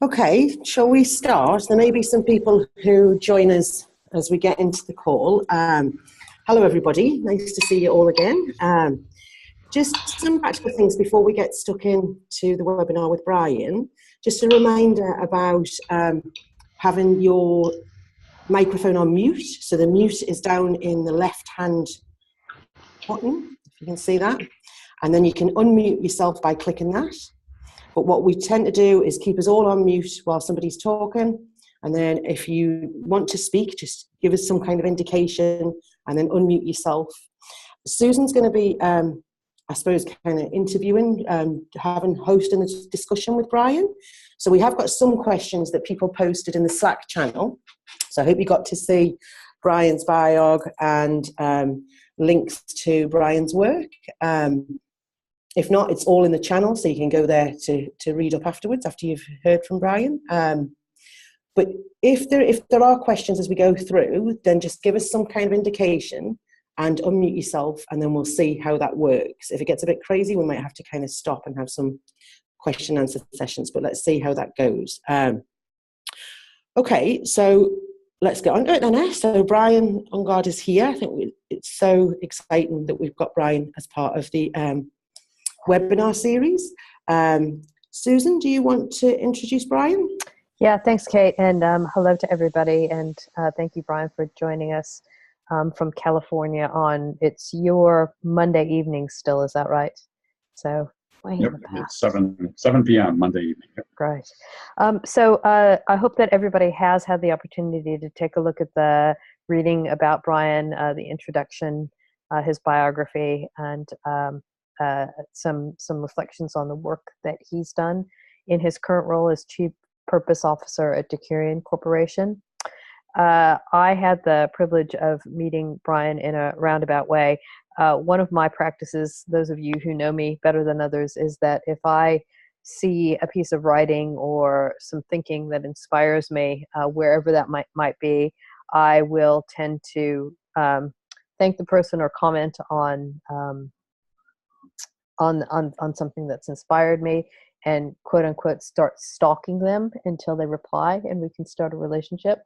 Okay, shall we start? There may be some people who join us as we get into the call. Hello, everybody. Nice to see you all again. Just some practical things before we get stuck into the webinar with Brian. Just a reminder about having your microphone on mute. So the mute is down in the left-hand button, if you can see that. And then you can unmute yourself by clicking that. But what we tend to do is keep us all on mute while somebody's talking. And then if you want to speak, just give us some kind of indication and then unmute yourself. Susan's going to be, I suppose, kind of interviewing, hosting this discussion with Brian. So we have got some questions that people posted in the Slack channel. So I hope you got to see Brian's biog and links to Brian's work. If not, it's all in the channel, so you can go there to read up afterwards after you've heard from Brian. But if there are questions as we go through, then just give us some kind of indication and unmute yourself, and then we'll see how that works. If it gets a bit crazy, we might have to kind of stop and have some question and answer sessions, but let's see how that goes. Okay, so let's get on to it then. So Brian Ungard is here. I think it's so exciting that we've got Brian as part of the webinar series. Susan, do you want to introduce Brian? Yeah, thanks, Kate, and hello to everybody, and thank you, Brian, for joining us from California on, it's your Monday evening still, is that right? So, yep, it's 7 p.m. Monday evening. Yep. Great. So I hope that everybody has had the opportunity to take a look at the reading about Brian, the introduction, his biography, and some reflections on the work that he's done in his current role as Chief Purpose Officer at Decurion Corporation. I had the privilege of meeting Brian in a roundabout way. One of my practices, those of you who know me better than others, is that if I see a piece of writing or some thinking that inspires me, wherever that might be, I will tend to thank the person or comment on something that's inspired me, and quote unquote start stalking them until they reply and we can start a relationship.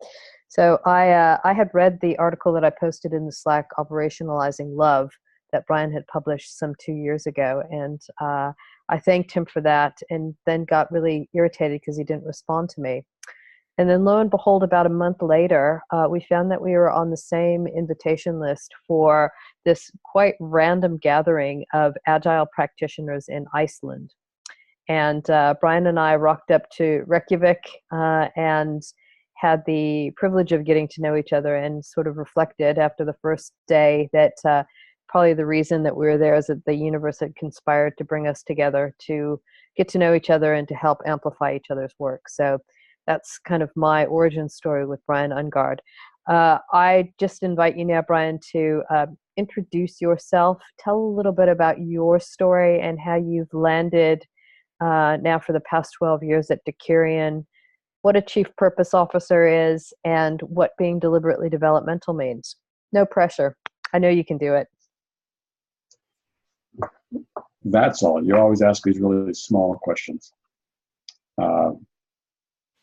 So I had read the article that I posted in the Slack, Operationalizing Love, that Brian had published some 2 years ago, and I thanked him for that, and then got really irritated because he didn't respond to me. And then lo and behold, about a month later, we found that we were on the same invitation list for this quite random gathering of agile practitioners in Iceland. And Brian and I rocked up to Reykjavik and had the privilege of getting to know each other, and sort of reflected after the first day that probably the reason that we were there is that the universe had conspired to bring us together to get to know each other and to help amplify each other's work. So that's kind of my origin story with Brian Ungard. I just invite you now, Brian, to introduce yourself. Tell a little bit about your story and how you've landed now for the past 12 years at Decurion, what a Chief Purpose Officer is, and what being deliberately developmental means. No pressure. I know you can do it. That's all. You always ask these really small questions.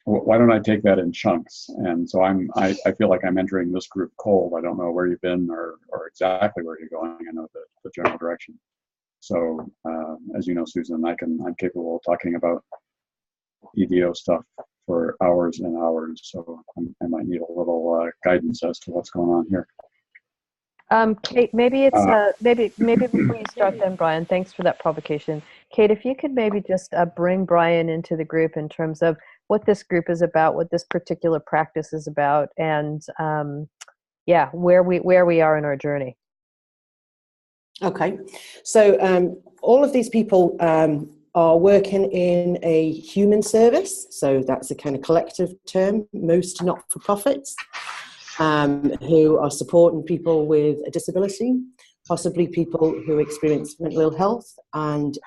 Why don't I take that in chunks? And so I feel like I'm entering this group cold. I don't know where you've been or exactly where you're going. I know the general direction. So as you know, Susan, I'm capable of talking about EDO stuff for hours and hours. So I might need a little guidance as to what's going on here. Kate, maybe it's maybe before you start then, Brian, thanks for that provocation. Kate, if you could maybe just bring Brian into the group in terms of what this group is about, what this particular practice is about, and yeah, where we are in our journey. Okay, so all of these people are working in a human service, so that's a kind of collective term, most not-for-profits, who are supporting people with a disability, possibly people who experience mental ill health, and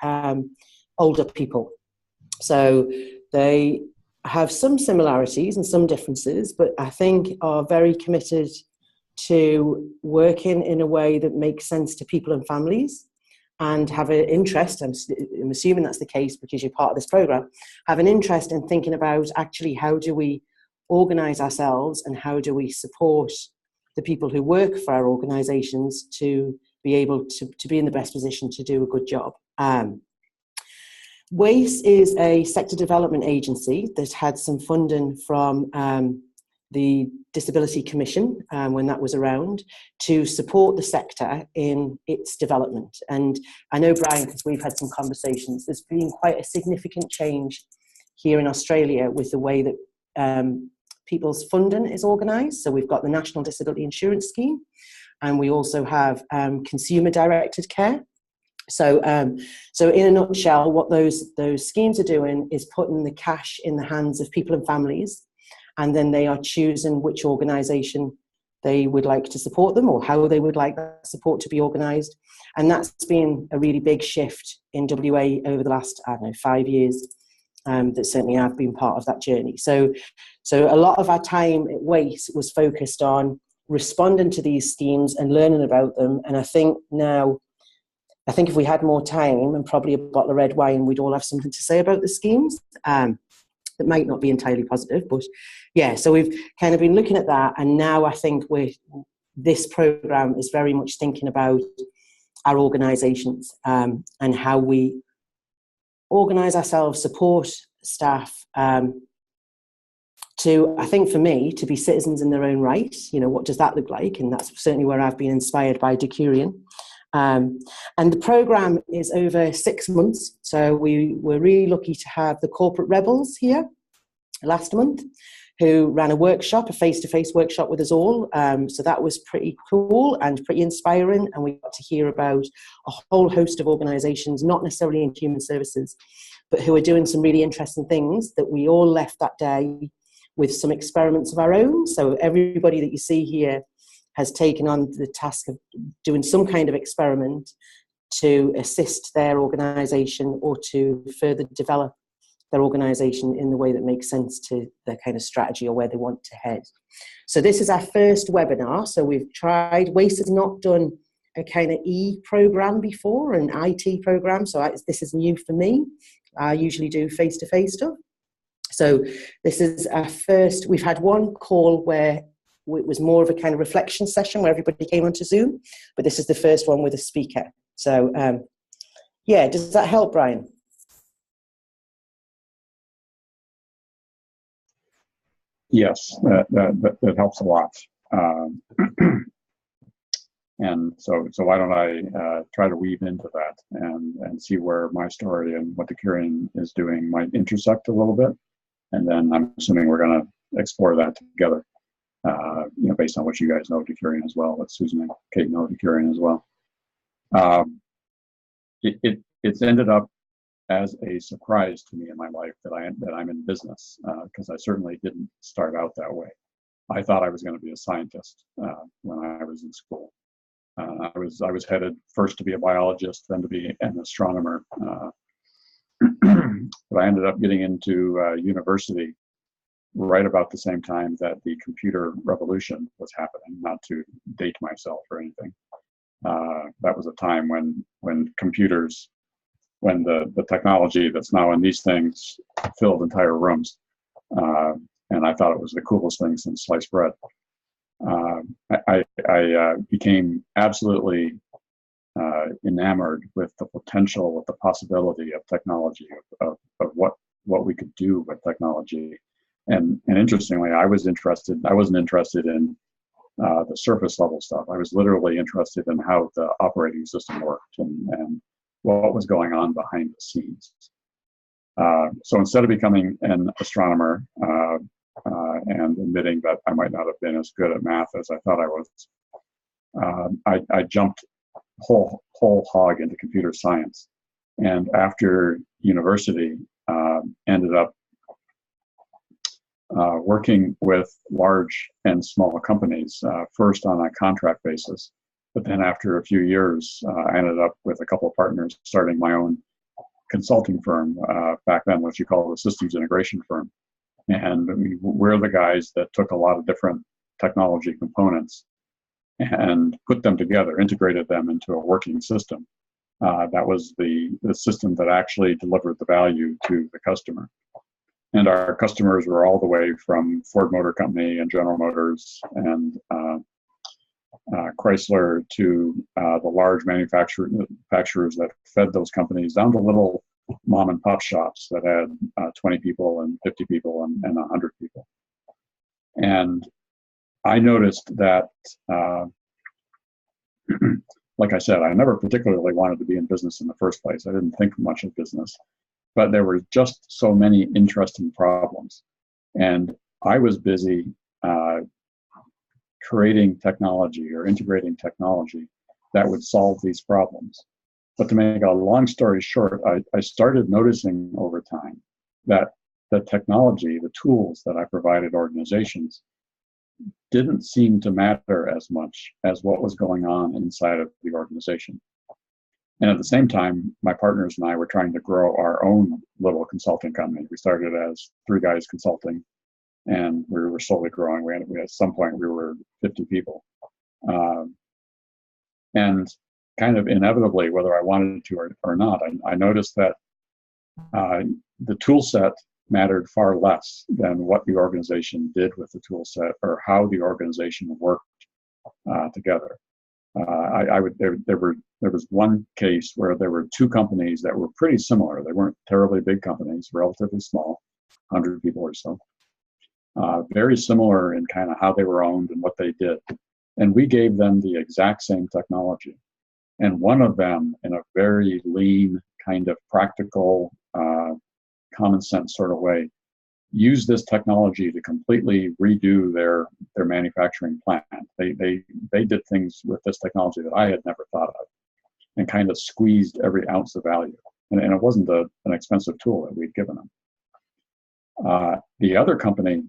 older people. So they have some similarities and some differences, but I think are very committed to working in a way that makes sense to people and families. and have an interest, I'm assuming that's the case because you're part of this program, have an interest in thinking about actually how do we organize ourselves and how do we support the people who work for our organizations to be able to be in the best position to do a good job. Wais is a sector development agency that had some funding from the Disability Commission when that was around to support the sector in its development. And I know, Brian, because we've had some conversations, there's been quite a significant change here in Australia with the way that people's funding is organised. So we've got the National Disability Insurance Scheme, and we also have consumer-directed care. So in a nutshell, what those schemes are doing is putting the cash in the hands of people and families, and then they are choosing which organisation they would like to support them or how they would like that support to be organised. And that's been a really big shift in WA over the last, 5 years. That certainly I've been part of that journey. So a lot of our time at Wais was focused on responding to these schemes and learning about them. And I think if we had more time and probably a bottle of red wine, we'd all have something to say about the schemes. That might not be entirely positive, but yeah, so we've kind of been looking at that, and now I think this program is very much thinking about our organisations and how we organise ourselves, support staff to, I think for me, to be citizens in their own right. You know, what does that look like? And that's certainly where I've been inspired by Decurion. And the programme is over 6 months. So we were really lucky to have the Corporate Rebels here last month, who ran a workshop, a face-to-face workshop with us all. So that was pretty cool and pretty inspiring. And we got to hear about a whole host of organisations, not necessarily in human services, but who are doing some really interesting things that we all left that day with some experiments of our own. So everybody that you see here has taken on the task of doing some kind of experiment to assist their organisation or to further develop their organisation in the way that makes sense to their kind of strategy or where they want to head. So this is our first webinar. So we've tried, Wais has not done a kind of e-program before, an IT program. So this is new for me. I usually do face-to-face stuff. So this is our first, we've had one call where it was more of a kind of reflection session where everybody came onto Zoom, but this is the first one with a speaker. So yeah, does that help, Brian? Yes, that helps a lot. And so why don't I try to weave into that and see where my story and what Decurion is doing might intersect a little bit. And then I'm assuming we're going to explore that together, based on what you guys know of Decurion as well, what Susan and Kate know of Decurion as well. It's ended up as a surprise to me in my life that I'm in business, because I certainly didn't start out that way. I thought I was going to be a scientist when I was in school. I was headed first to be a biologist, then to be an astronomer. But I ended up getting into university right about the same time that the computer revolution was happening, not to date myself or anything. That was a time when computers, when the technology that's now in these things filled entire rooms. And I thought it was the coolest thing since sliced bread. I became absolutely enamored with the potential, with the possibility of technology, of what we could do with technology. And interestingly, I wasn't interested in the surface level stuff. I was literally interested in how the operating system worked and what was going on behind the scenes. So instead of becoming an astronomer and admitting that I might not have been as good at math as I thought I was, I jumped whole hog into computer science. And after university, ended up working with large and small companies, first on a contract basis. But then after a few years, I ended up with a couple of partners starting my own consulting firm, back then what you call a systems integration firm. And we're the guys that took a lot of different technology components and put them together, integrated them into a working system. That was the system that actually delivered the value to the customer. And our customers were all the way from Ford Motor Company and General Motors and Chrysler to the large manufacturers that fed those companies, down to little mom and pop shops that had 20 people and 50 people and 100 people. And I noticed that, like I said, I never particularly wanted to be in business in the first place. I didn't think much of business, but there were just so many interesting problems. And I was busy creating technology or integrating technology that would solve these problems. But to make a long story short, I started noticing over time that the technology, the tools that I provided organizations, didn't seem to matter as much as what was going on inside of the organization. And at the same time, my partners and I were trying to grow our own little consulting company. We started as 3 guys consulting, and we were slowly growing. We at some point, we were 50 people. And kind of inevitably, whether I wanted to or not, I noticed that the tool set mattered far less than what the organization did with the tool set or how the organization worked together. There was one case where there were 2 companies that were pretty similar. They weren't terribly big companies, relatively small, 100 people or so. Very similar in kind of how they were owned and what they did. And we gave them the exact same technology. And one of them, in a very lean, kind of practical, common sense sort of way, used this technology to completely redo their manufacturing plant. They did things with this technology that I had never thought of, and kind of squeezed every ounce of value. And it wasn't an expensive tool that we'd given them. The other company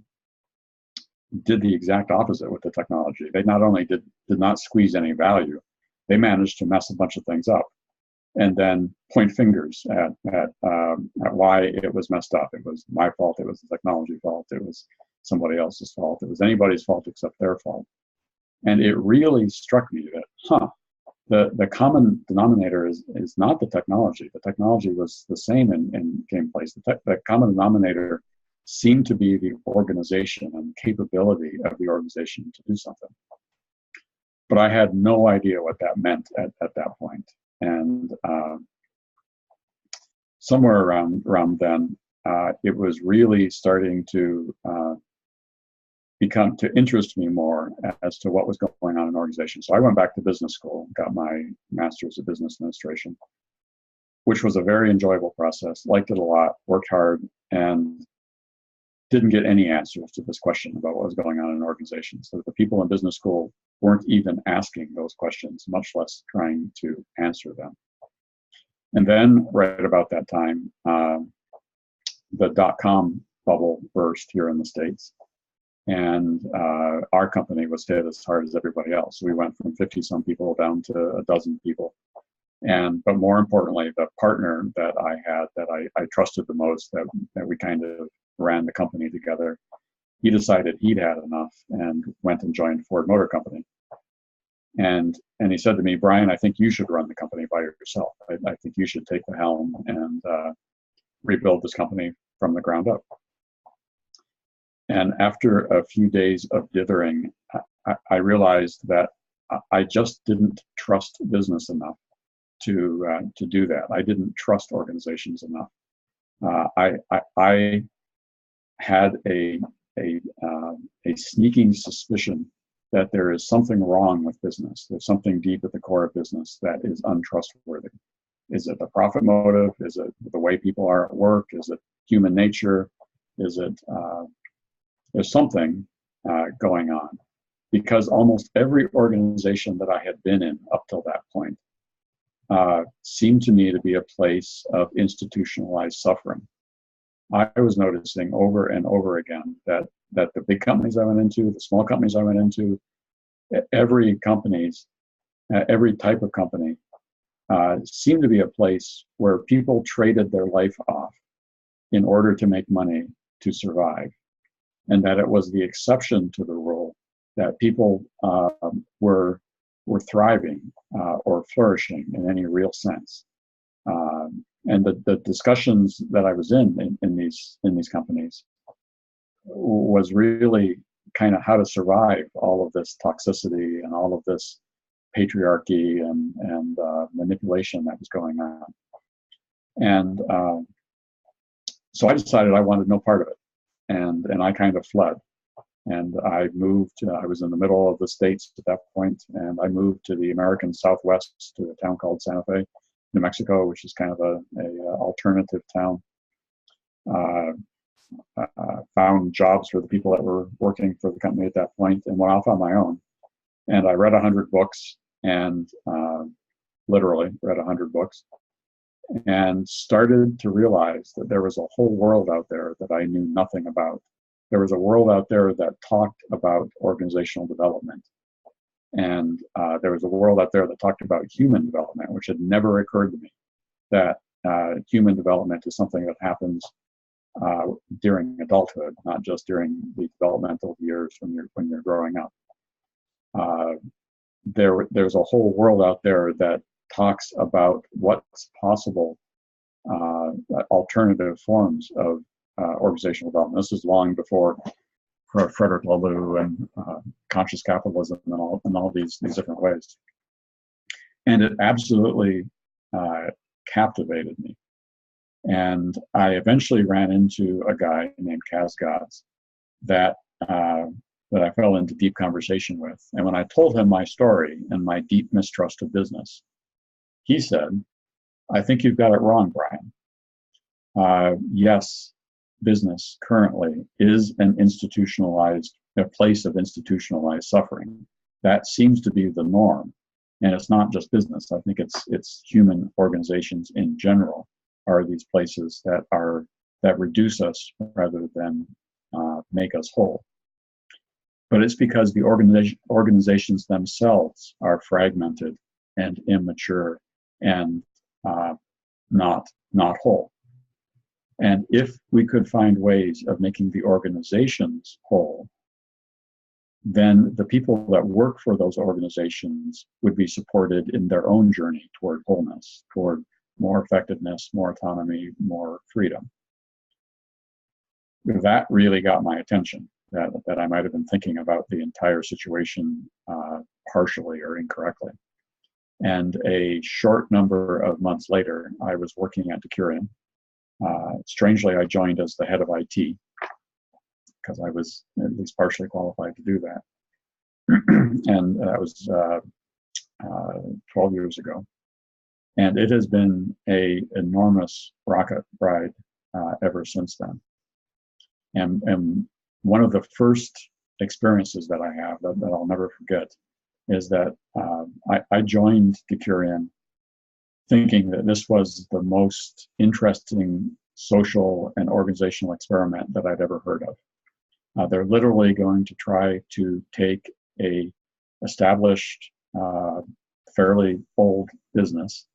did the exact opposite with the technology. They not only did not squeeze any value, they managed to mess a bunch of things up and then point fingers at why it was messed up. It was my fault, it was the technology fault, it was somebody else's fault, it was anybody's fault except their fault. And it really struck me that, the common denominator is not the technology. The technology was the same in game place. The common denominator seemed to be the organization and capability of the organization to do something. But I had no idea what that meant at that point. And somewhere around then, it was really starting to interest me more as to what was going on in organization. So I went back to business school, got my master's of business administration, which was a very enjoyable process. Liked it a lot, worked hard, and didn't get any answers to this question about what was going on in an organization. So the people in business school weren't even asking those questions, much less trying to answer them. And then right about that time, the dot-com bubble burst here in the States. And our company was hit as hard as everybody else. We went from 50-some people down to a dozen people. But more importantly, the partner that I had, that I trusted the most, that we kind of ran the company together, he decided he'd had enough and went and joined Ford Motor Company. And he said to me, Brian, I think you should run the company by yourself. I think you should take the helm and rebuild this company from the ground up. And after a few days of dithering, I realized that I just didn't trust business enough to do that. I didn't trust organizations enough. I had a sneaking suspicion that there is something wrong with business. There's something deep at the core of business that is untrustworthy. Is it the profit motive? Is it the way people are at work? Is it human nature? Is it there's something going on? Because almost every organization that I had been in up till that point seemed to me to be a place of institutionalized suffering. I was noticing over and over again that the big companies I went into, the small companies I went into, every type of company seemed to be a place where people traded their life off in order to make money to survive. And that it was the exception to the rule that people were were thriving or flourishing in any real sense. And the discussions that I was in these companies was really kind of how to survive all of this toxicity and all of this patriarchy and manipulation that was going on. And so I decided I wanted no part of it, and I kind of fled. And I moved. I was in the middle of the States at that point, and I moved to the American Southwest to a town called Santa Fe, New Mexico, which is kind of a alternative town. Found jobs for the people that were working for the company at that point, and went off on my own. And I read 100 books, and literally read 100 books, and started to realize that there was a whole world out there that I knew nothing about. There was a world out there that talked about organizational development. And there was a world out there that talked about human development, which had never occurred to me, that human development is something that happens during adulthood, not just during the developmental years when you're growing up. There's a whole world out there that talks about what's possible, alternative forms of organizational development. This is long before Frederick Laloux and conscious capitalism and all these different ways. And it absolutely captivated me. And I eventually ran into a guy named Kaz Gods that I fell into deep conversation with. And when I told him my story and my deep mistrust of business, he said, "I think you've got it wrong, Brian. Yes, business currently is a place of institutionalized suffering. That seems to be the norm. And it's not just business. I think it's human organizations in general are these places that reduce us rather than make us whole. But it's because the organizations themselves are fragmented and immature and not whole. And if we could find ways of making the organizations whole, then the people that work for those organizations would be supported in their own journey toward wholeness, toward more effectiveness, more autonomy, more freedom." That really got my attention, that I might have been thinking about the entire situation partially or incorrectly. And a short number of months later, I was working at Decurion. Strangely, I joined as the head of IT because I was at least partially qualified to do that. And that was 12 years ago. And it has been an enormous rocket ride ever since then. And one of the first experiences that I have that I'll never forget is that I joined Decurion thinking that this was the most interesting social and organizational experiment that I'd ever heard of. They're literally going to try to take a established, fairly old business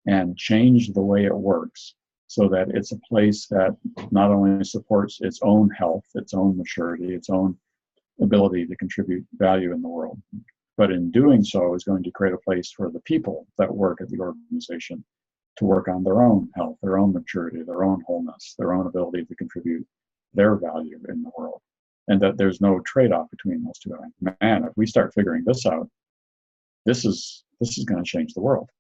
and change the way it works so that it's a place that not only supports its own health, its own maturity, its own ability to contribute value in the world, but in doing so is going to create a place for the people that work at the organization to work on their own health, their own maturity, their own wholeness, their own ability to contribute their value in the world. And that there's no trade-off between those two. Man, if we start figuring this out, this is going to change the world.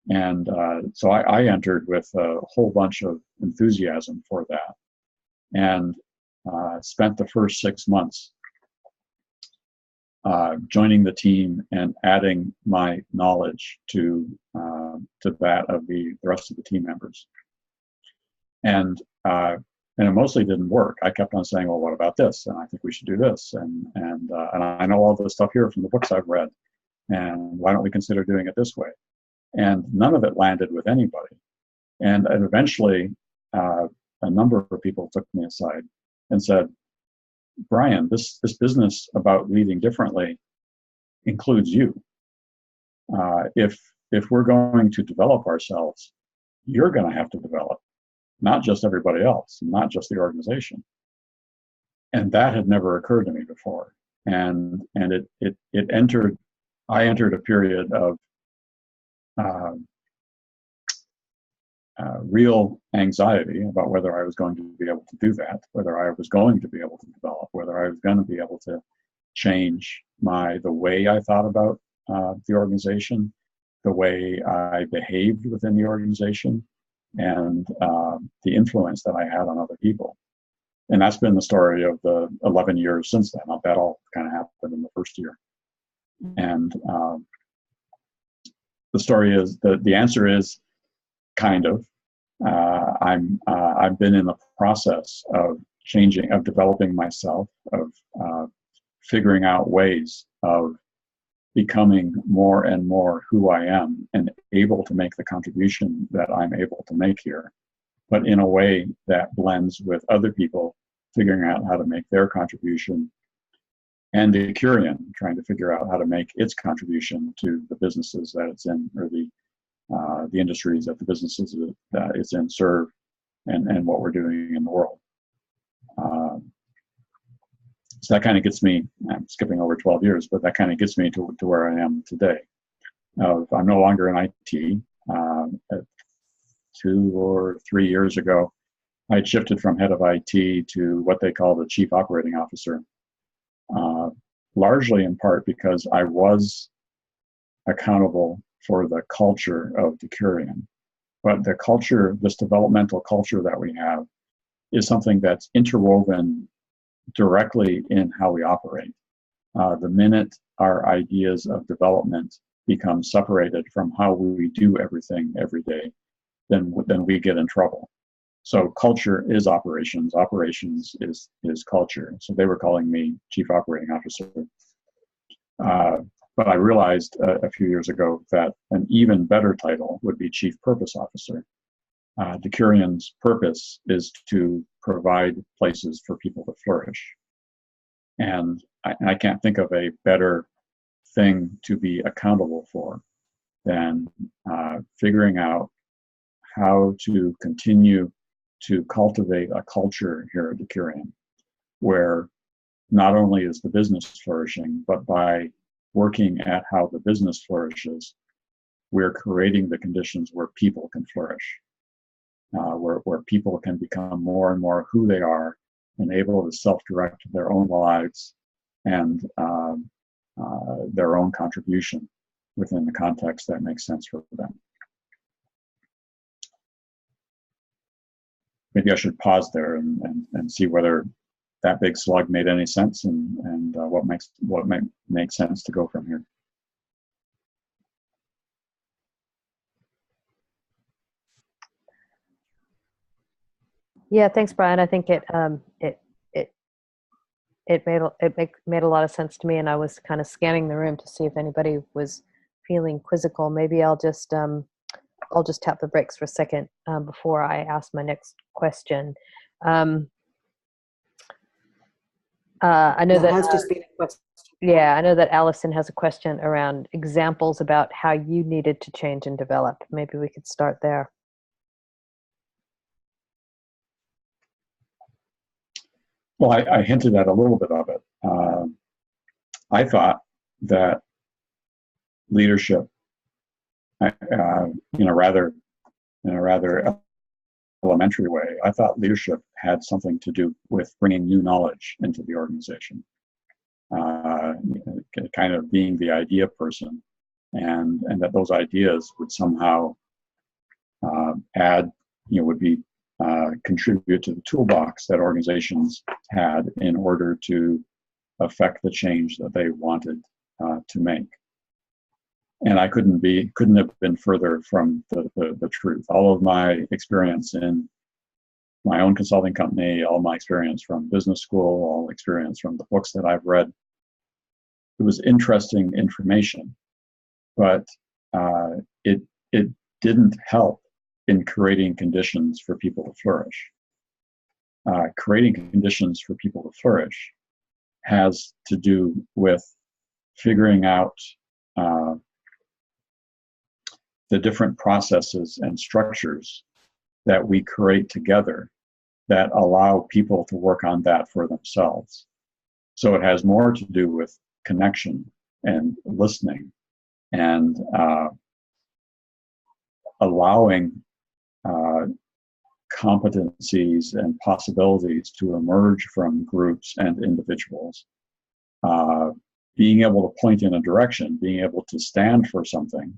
And so I entered with a whole bunch of enthusiasm for that, and spent the first 6 months joining the team and adding my knowledge to that of the rest of the team members. And it mostly didn't work. I kept on saying, "Well, what about this? And I think we should do this. And I know all this stuff here from the books I've read. And why don't we consider doing it this way?" And none of it landed with anybody. And eventually, a number of people took me aside and said, "Brian, this business about leading differently includes you. If we're going to develop ourselves, you're going to have to develop, not just everybody else, not just the organization." And that had never occurred to me before. And it entered I entered a period of real anxiety about whether I was going to be able to do that, whether I was going to be able to develop, whether I was going to be able to change the way I thought about the organization, the way I behaved within the organization, and the influence that I had on other people. And that's been the story of the 11 years since then. That all kind of happened in the first year. And the story is, the answer is kind of. I've been in the process of changing, of developing myself, of figuring out ways of becoming more and more who I am and able to make the contribution that I'm able to make here, but in a way that blends with other people figuring out how to make their contribution, and Decurion trying to figure out how to make its contribution to the businesses that it's in, or the industries that the businesses that it's in serve, and what we're doing in the world. So that kind of gets me, I'm skipping over 12 years, but that kind of gets me to where I am today. I'm no longer in IT. 2 or 3 years ago, I had shifted from head of IT to what they call the chief operating officer, largely in part because I was accountable for the culture of Decurion. But the culture, this developmental culture that we have, is something that's interwoven directly in how we operate. The minute our ideas of development become separated from how we do everything every day, then we get in trouble. So culture is operations. Operations is culture. So they were calling me chief operating officer. But I realized a few years ago that an even better title would be chief purpose officer. Decurion's purpose is to provide places for people to flourish. And I can't think of a better thing to be accountable for than figuring out how to continue to cultivate a culture here at Decurion, where not only is the business flourishing, but by working at how the business flourishes, we're creating the conditions where people can flourish, where people can become more and more who they are and able to self-direct their own lives and their own contribution within the context that makes sense for them. Maybe I should pause there and see whether that big slug made any sense, and what might make sense to go from here. Yeah, thanks, Brian. I think it made a lot of sense to me, and I was kind of scanning the room to see if anybody was feeling quizzical. Maybe I'll just tap the brakes for a second before I ask my next question. I know that has just been a question. Yeah, I know that Allison has a question around examples about how you needed to change and develop. Maybe we could start there. Well, I hinted at a little bit of it. I thought that leadership, in a rather elementary way, I thought leadership had something to do with bringing new knowledge into the organization, kind of being the idea person, and that those ideas would somehow contribute to the toolbox that organizations had in order to affect the change that they wanted to make. And I couldn't have been further from the truth. All of my experience in my own consulting company, all my experience from business school, all experience from the books that I've read, it was interesting information, but it didn't help in creating conditions for people to flourish. Creating conditions for people to flourish has to do with figuring out the different processes and structures that we create together that allow people to work on that for themselves. So it has more to do with connection and listening and allowing competencies and possibilities to emerge from groups and individuals, being able to point in a direction, being able to stand for something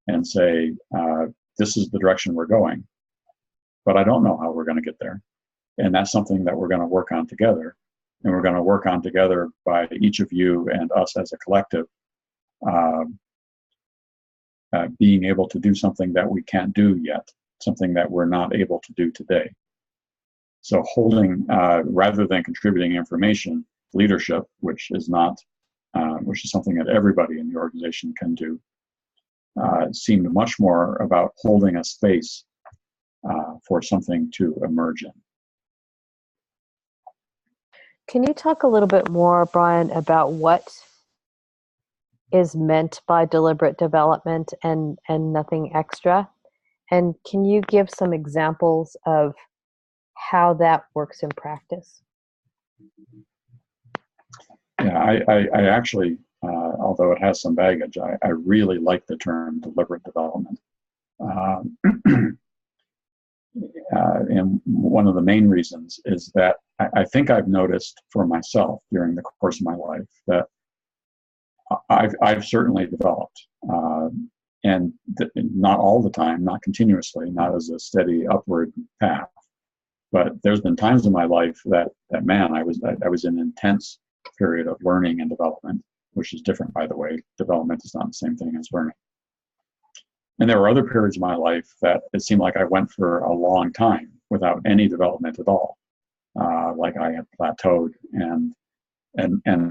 and say, this is the direction we're going, but I don't know how we're going to get there. And that's something that we're going to work on together. And we're going to work on together by each of you and us as a collective, being able to do something that we can't do yet, something that we're not able to do today. So holding, rather than contributing information, leadership, which is something that everybody in the organization can do, seemed much more about holding a space for something to emerge in. Can you talk a little bit more, Brian, about what is meant by deliberate development and nothing extra? And can you give some examples of how that works in practice? Yeah, I actually, although it has some baggage, I really like the term deliberate development. And one of the main reasons is that I think I've noticed for myself during the course of my life that I've certainly developed, and not all the time, not continuously, not as a steady upward path. But there's been times in my life that man, I was in an intense period of learning and development, which is different, by the way. Development is not the same thing as learning. And there were other periods of my life that it seemed like I went for a long time without any development at all, like I had plateaued and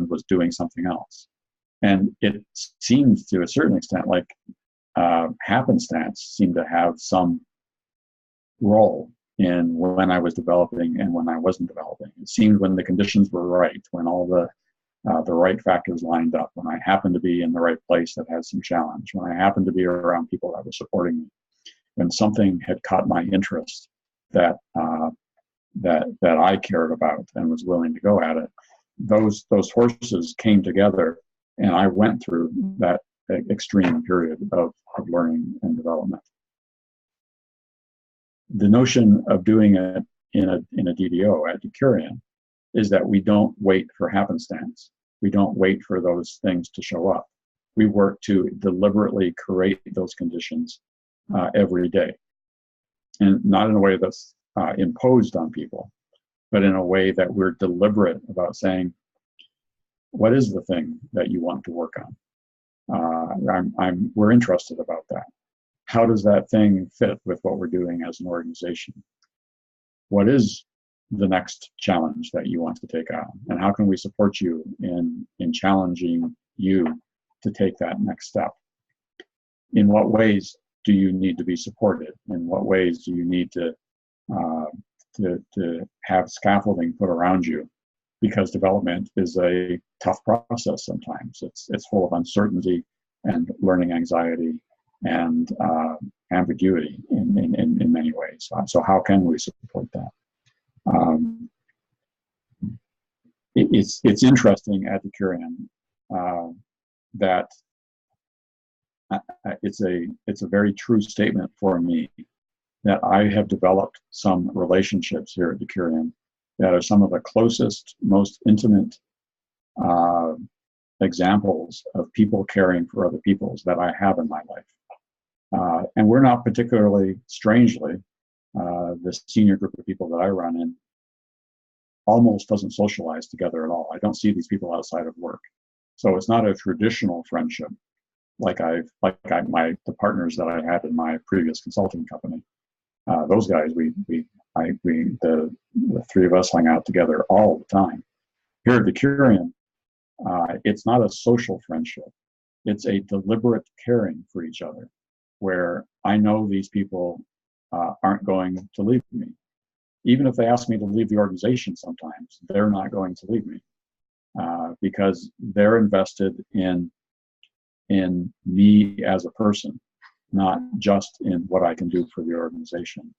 was doing something else. And it seems to a certain extent like happenstance seemed to have some role in when I was developing and when I wasn't developing. It seemed when the conditions were right, when all the right factors lined up, when I happened to be in the right place that had some challenge, when I happened to be around people that were supporting me, when something had caught my interest that I cared about and was willing to go at it, those horses came together, and I went through that extreme period of learning and development. The notion of doing it in a DDO at Decurion is that we don't wait for happenstance. We don't wait for those things to show up. We work to deliberately create those conditions every day. And not in a way that's imposed on people, but in a way that we're deliberate about saying, what is the thing that you want to work on? We're interested about that. How does that thing fit with what we're doing as an organization? What is the next challenge that you want to take on? And how can we support you in challenging you to take that next step? In what ways do you need to be supported? In what ways do you need to have scaffolding put around you? Because development is a tough process sometimes. It's full of uncertainty and learning anxiety and ambiguity in many ways. So how can we support that? It's interesting at Decurion that it's a very true statement for me that I have developed some relationships here at Decurion that are some of the closest, most intimate examples of people caring for other peoples that I have in my life. And we're not particularly, strangely, the senior group of people that I run in almost doesn't socialize together at all. I don't see these people outside of work. So it's not a traditional friendship like the partners that I had in my previous consulting company. Those guys, the three of us hung out together all the time. Here at Decurion, it's not a social friendship. It's a deliberate caring for each other, where I know these people aren't going to leave me. Even if they ask me to leave the organization sometimes, they're not going to leave me because they're invested in me as a person, not just in what I can do for the organization.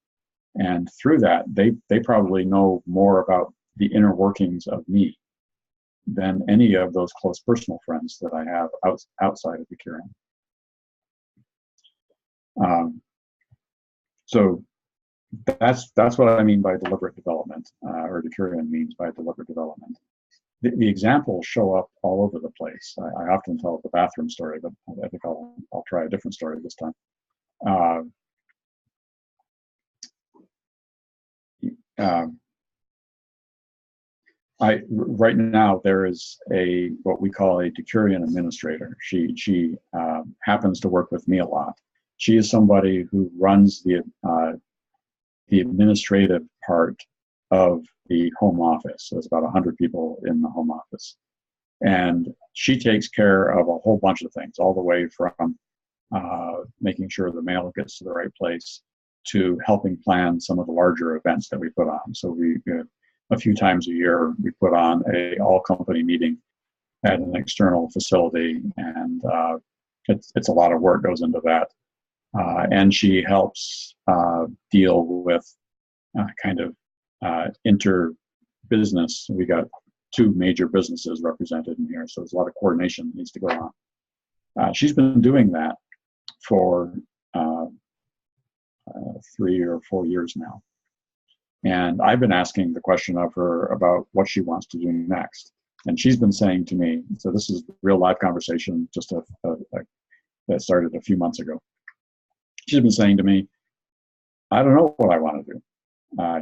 And through that, they probably know more about the inner workings of me than any of those close personal friends that I have outside of Decurion. So that's what I mean by deliberate development, or Decurion means by deliberate development. The examples show up all over the place. I often tell the bathroom story, but I think I'll try a different story this time. Right now there is what we call a Decurion administrator. She happens to work with me a lot. She is somebody who runs the administrative part of the home office. So there's about 100 people in the home office. And she takes care of a whole bunch of things, all the way from making sure the mail gets to the right place to helping plan some of the larger events that we put on. So a few times a year, we put on a all-company meeting at an external facility, and it's a lot of work goes into that. And she helps deal with kind of inter-business. We got 2 major businesses represented in here, so there's a lot of coordination that needs to go on. She's been doing that for 3 or 4 years now. And I've been asking the question of her about what she wants to do next. And she's been saying to me, so this is a real live conversation just that started a few months ago. She's been saying to me, I don't know what I want to do.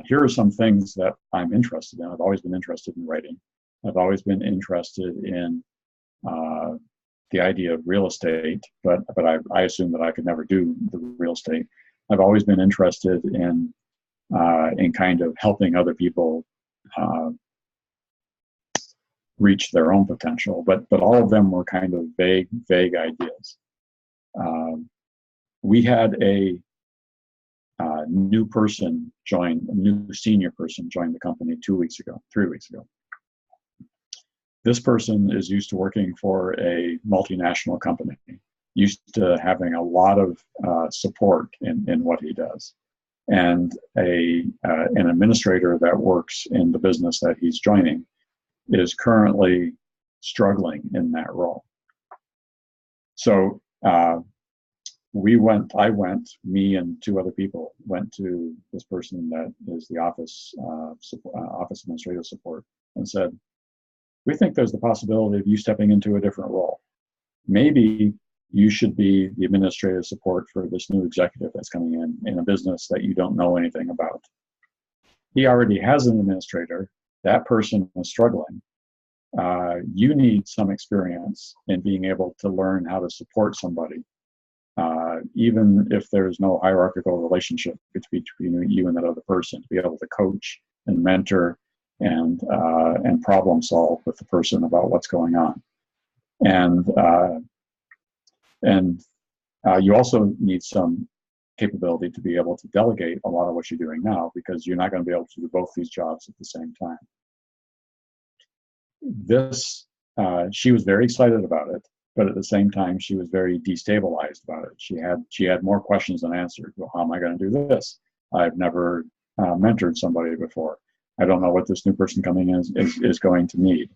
Here are some things that I'm interested in. I've always been interested in writing. I've always been interested in the idea of real estate, but I assume that I could never do the real estate. I've always been interested in kind of helping other people reach their own potential, but all of them were kind of vague ideas. We had a new senior person join the company 3 weeks ago. This person is used to working for a multinational company, used to having a lot of support in what he does. And an administrator that works in the business that he's joining is currently struggling in that role. So me and 2 other people went to this person that is the office administrative support and said, we think there's the possibility of you stepping into a different role. Maybe you should be the administrative support for this new executive that's coming in a business that you don't know anything about. He already has an administrator. That person is struggling. You need some experience in being able to learn how to support somebody, even if there's no hierarchical relationship between you and that other person, to be able to coach and mentor and problem solve with the person about what's going on. And you also need some capability to be able to delegate a lot of what you're doing now, because you're not going to be able to do both these jobs at the same time. She was very excited about it, but at the same time, she was very destabilized about it. She had more questions than answers. Well, how am I going to do this? I've never mentored somebody before. I don't know what this new person coming in is going to need.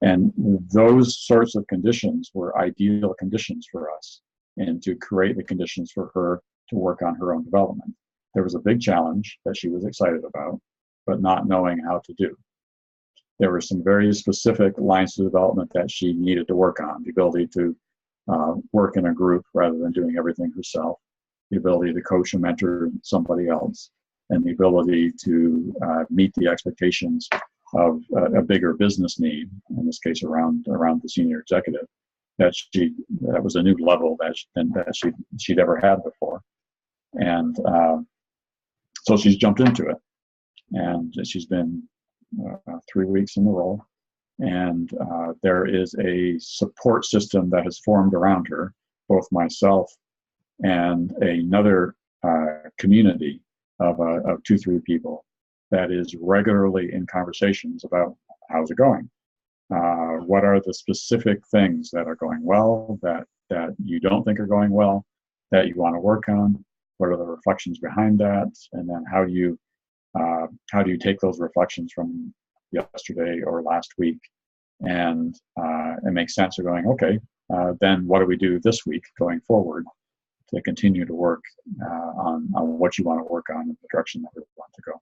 And those sorts of conditions were ideal conditions for us, and to create the conditions for her to work on her own development. There was a big challenge that she was excited about, but not knowing how to do. There were some very specific lines of development that she needed to work on: the ability to work in a group rather than doing everything herself, the ability to coach and mentor somebody else, and the ability to meet the expectations of a bigger business need, in this case around the senior executive, that was a new level that she'd ever had before. And so she's jumped into it, and she's been 3 weeks in the role, and there is a support system that has formed around her, both myself and another community of 2-3 people that is regularly in conversations about how's it going, what are the specific things that are going well, that you don't think are going well, that you want to work on, what are the reflections behind that, and then how do you take those reflections from yesterday or last week and make sense of going, okay, then what do we do this week going forward to continue to work on what you want to work on in the direction that we want to go.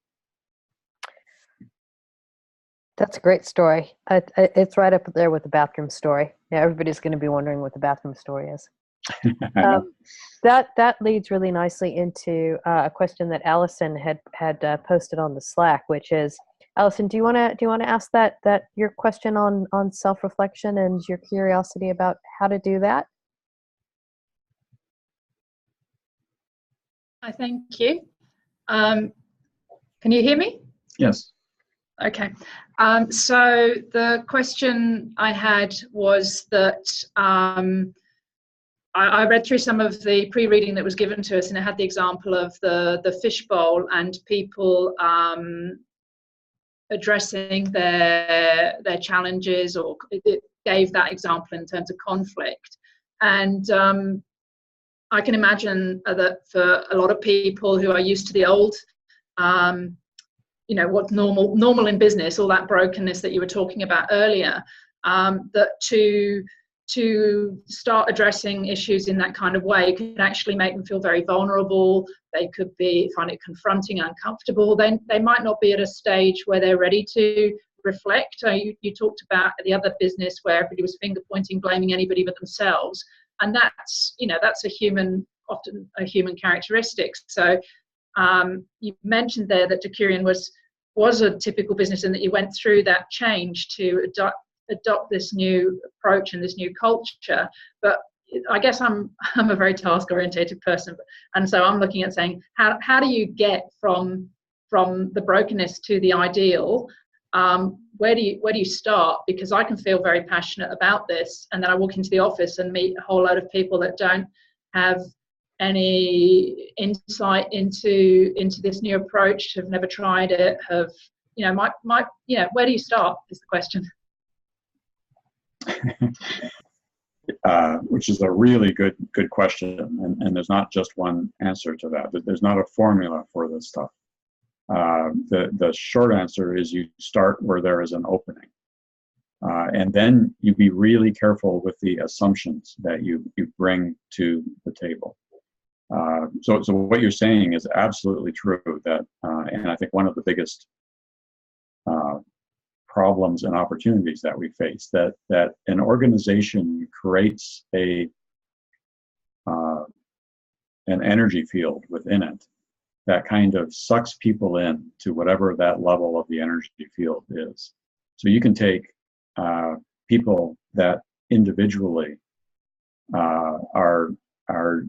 That's a great story. It's right up there with the bathroom story. Yeah, everybody's going to be wondering what the bathroom story is. That leads really nicely into a question that Allison had posted on the Slack, which is, Allison, do you want to ask that your question on self-reflection and your curiosity about how to do that? Thank you. Can you hear me? Yes. Okay. So the question I had was that I read through some of the pre-reading that was given to us, and it had the example of the fishbowl and people addressing their challenges, or it gave that example in terms of conflict. And I can imagine that for a lot of people who are used to the old, what's normal in business, all that brokenness that you were talking about earlier, that to start addressing issues in that kind of way could actually make them feel very vulnerable. They could find it confronting and uncomfortable. Then they might not be at a stage where they're ready to reflect. You talked about the other business where everybody was finger pointing, blaming anybody but themselves, and that's often a human characteristic. So you mentioned there that Decurion was a typical business, and that you went through that change to adopt this new approach and this new culture. But I guess I'm a very task-orientated person, and so I'm looking at saying, how do you get from the brokenness to the ideal? Where do you start? Because I can feel very passionate about this, and then I walk into the office and meet a whole load of people that don't have any insight into this new approach, have never tried it, have where do you start is the question. Which is a really good question, and there's not just one answer to that. There's not a formula for this stuff. The short answer is you start where there is an opening, and then you be really careful with the assumptions that you bring to the table. So what you're saying is absolutely true, that and I think one of the biggest problems and opportunities that we face, that an organization creates an energy field within it that kind of sucks people in to whatever that level of the energy field is. So you can take people that individually are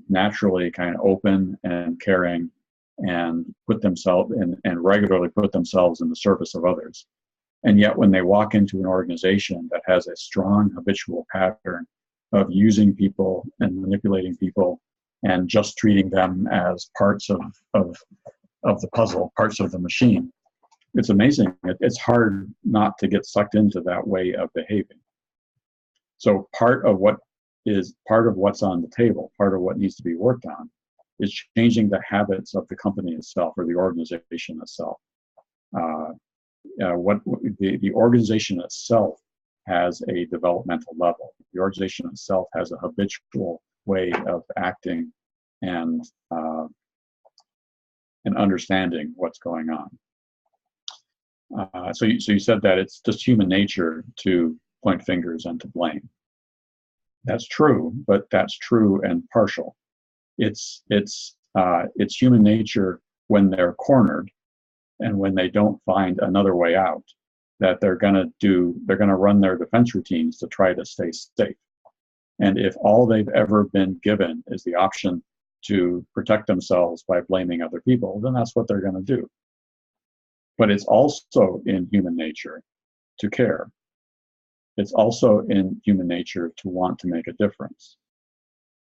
naturally kind of open and caring, and put themselves and regularly put themselves in the service of others. And yet when they walk into an organization that has a strong habitual pattern of using people and manipulating people and just treating them as parts of the puzzle, parts of the machine, it's amazing. It's hard not to get sucked into that way of behaving. So part of what's on the table, part of what needs to be worked on, is changing the habits of the company itself, or the organization itself. The organization itself has a developmental level. The organization itself has a habitual way of acting and understanding what's going on. So you said that it's just human nature to point fingers and to blame. That's true, but that's true and partial. It's human nature when they're cornered, and when they don't find another way out, that they're gonna run their defense routines to try to stay safe. And if all they've ever been given is the option to protect themselves by blaming other people, then that's what they're gonna do. But it's also in human nature to care. It's also in human nature to want to make a difference.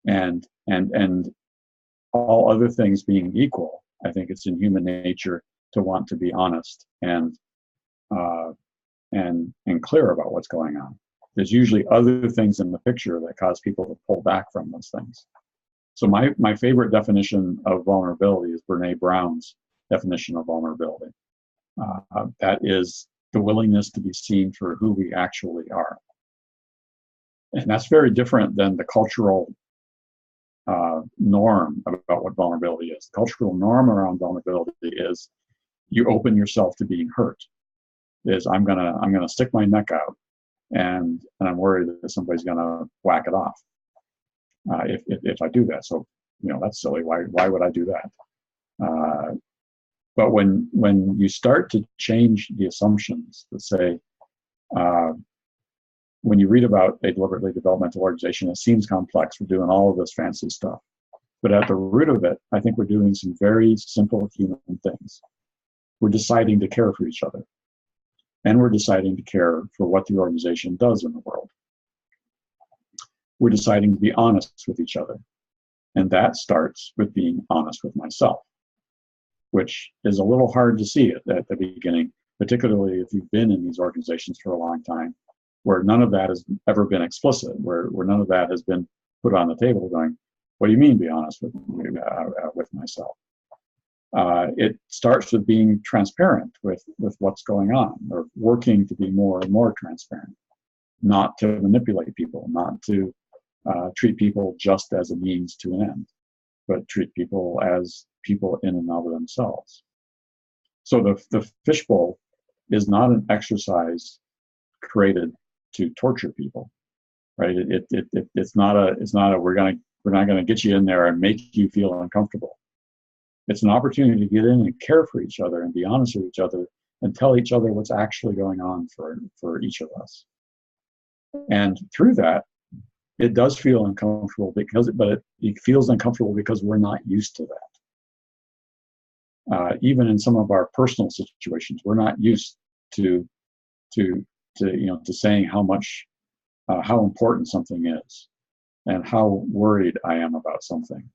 And all other things being equal, I think it's in human nature to want to be honest and clear about what's going on. There's usually other things in the picture that cause people to pull back from those things. So my favorite definition of vulnerability is Brene Brown's definition of vulnerability. That is the willingness to be seen for who we actually are. And that's very different than the cultural norm about what vulnerability is. The cultural norm around vulnerability is you open yourself to being hurt. Is I'm gonna stick my neck out, and I'm worried that somebody's gonna whack it off if I do that. So that's silly. Why would I do that? But when you start to change the assumptions that say, when you read about a deliberately developmental organization, it seems complex. We're doing all of this fancy stuff. But at the root of it, I think we're doing some very simple human things. We're deciding to care for each other. And we're deciding to care for what the organization does in the world. We're deciding to be honest with each other. And that starts with being honest with myself, which is a little hard to see at the beginning, particularly if you've been in these organizations for a long time, where none of that has ever been explicit, where none of that has been put on the table going, what do you mean be honest with myself? It starts with being transparent with what's going on, or working to be more and more transparent, not to manipulate people, not to treat people just as a means to an end, but treat people as people in and of themselves. So the fishbowl is not an exercise created to torture people, right? It's not a we're not gonna get you in there and make you feel uncomfortable. It's an opportunity to get in and care for each other and be honest with each other and tell each other what's actually going on for each of us. And through that, it does feel uncomfortable but it feels uncomfortable because we're not used to that. Even in some of our personal situations, we're not used to saying how important something is, and how worried I am about something,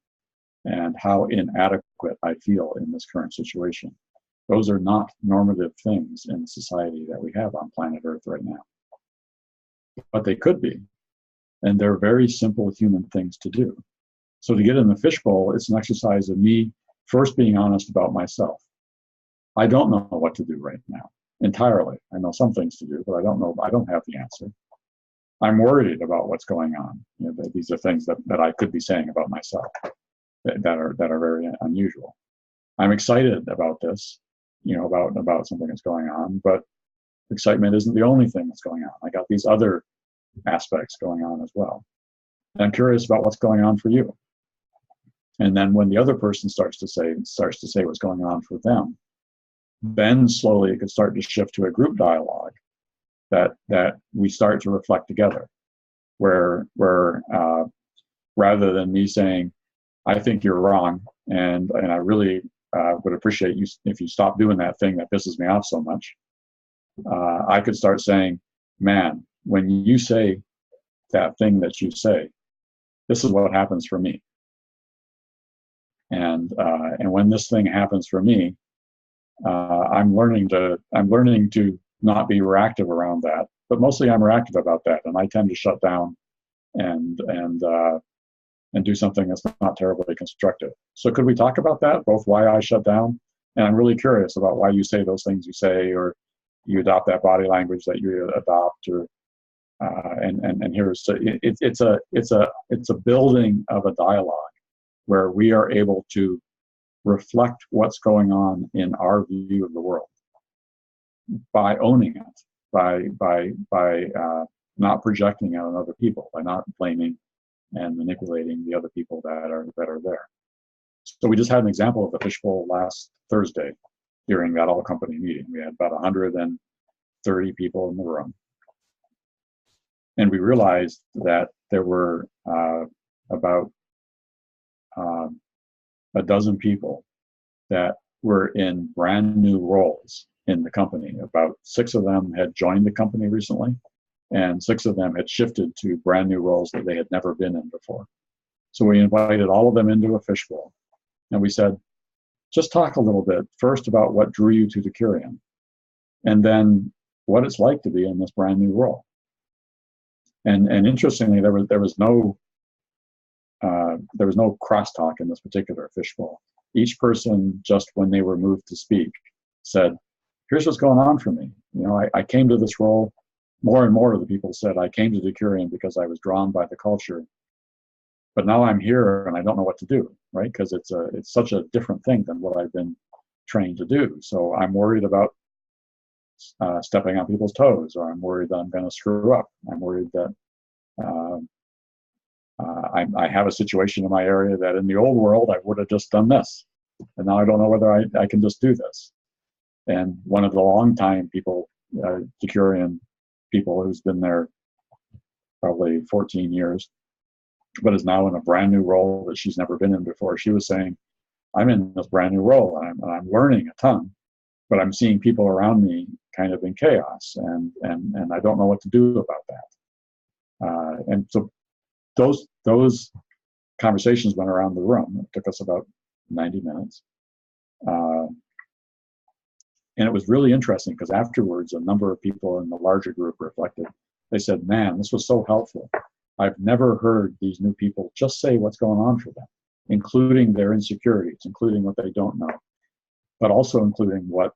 and how inadequate I feel in this current situation. Those are not normative things in the society that we have on planet Earth right now. But they could be. And they're very simple human things to do. So to get in the fishbowl, it's an exercise of me first being honest about myself. I don't know what to do right now, entirely. I know some things to do, but I don't have the answer. I'm worried about what's going on. These are things that I could be saying about myself that are very unusual. I'm excited about this, about something that's going on, but excitement isn't the only thing that's going on. I got these other aspects going on as well. And I'm curious about what's going on for you. And then when the other person starts to say what's going on for them, then slowly it could start to shift to a group dialogue that we start to reflect together, where rather than me saying, I think you're wrong, and I really would appreciate you if you stop doing that thing that pisses me off so much, I could start saying, man, when you say that thing that you say, this is what happens for me. And when this thing happens for me, I'm learning to not be reactive around that, but mostly I'm reactive about that, and I tend to shut down and do something that's not terribly constructive. So could we talk about that, both why I shut down, and I'm really curious about why you say those things you say, or you adopt that body language that you adopt, or and here's it's a building of a dialogue where we are able to reflect what's going on in our view of the world by owning it, by not projecting it on other people, by not blaming and manipulating the other people that are there. So we just had an example of the fishbowl last Thursday during that all company meeting. We had about 130 people in the room. And we realized that there were about a dozen people that were in brand new roles in the company. About 6 of them had joined the company recently, and 6 of them had shifted to brand new roles that they had never been in before. So we invited all of them into a fishbowl, and we said, just talk a little bit first about what drew you to Decurion, and then what it's like to be in this brand new role. And interestingly, there was no crosstalk in this particular fishbowl. Each person, just when they were moved to speak, said, here's what's going on for me. I came to this role. More and more of the people said, I came to Decurion because I was drawn by the culture. But now I'm here and I don't know what to do, right? Because it's such a different thing than what I've been trained to do. So I'm worried about stepping on people's toes, or I'm worried that I'm going to screw up. I'm worried that I have a situation in my area that in the old world I would have just done this, and now I don't know whether I can just do this. And one of the longtime people, Decurion people, who's been there probably 14 years, but is now in a brand new role that she's never been in before. She was saying, I'm in this brand new role, and I'm learning a ton, but I'm seeing people around me kind of in chaos, and I don't know what to do about that. And so those conversations went around the room. It took us about 90 minutes. And it was really interesting because afterwards, a number of people in the larger group reflected. They said, man, this was so helpful. I've never heard these new people just say what's going on for them, including their insecurities, including what they don't know, but also including what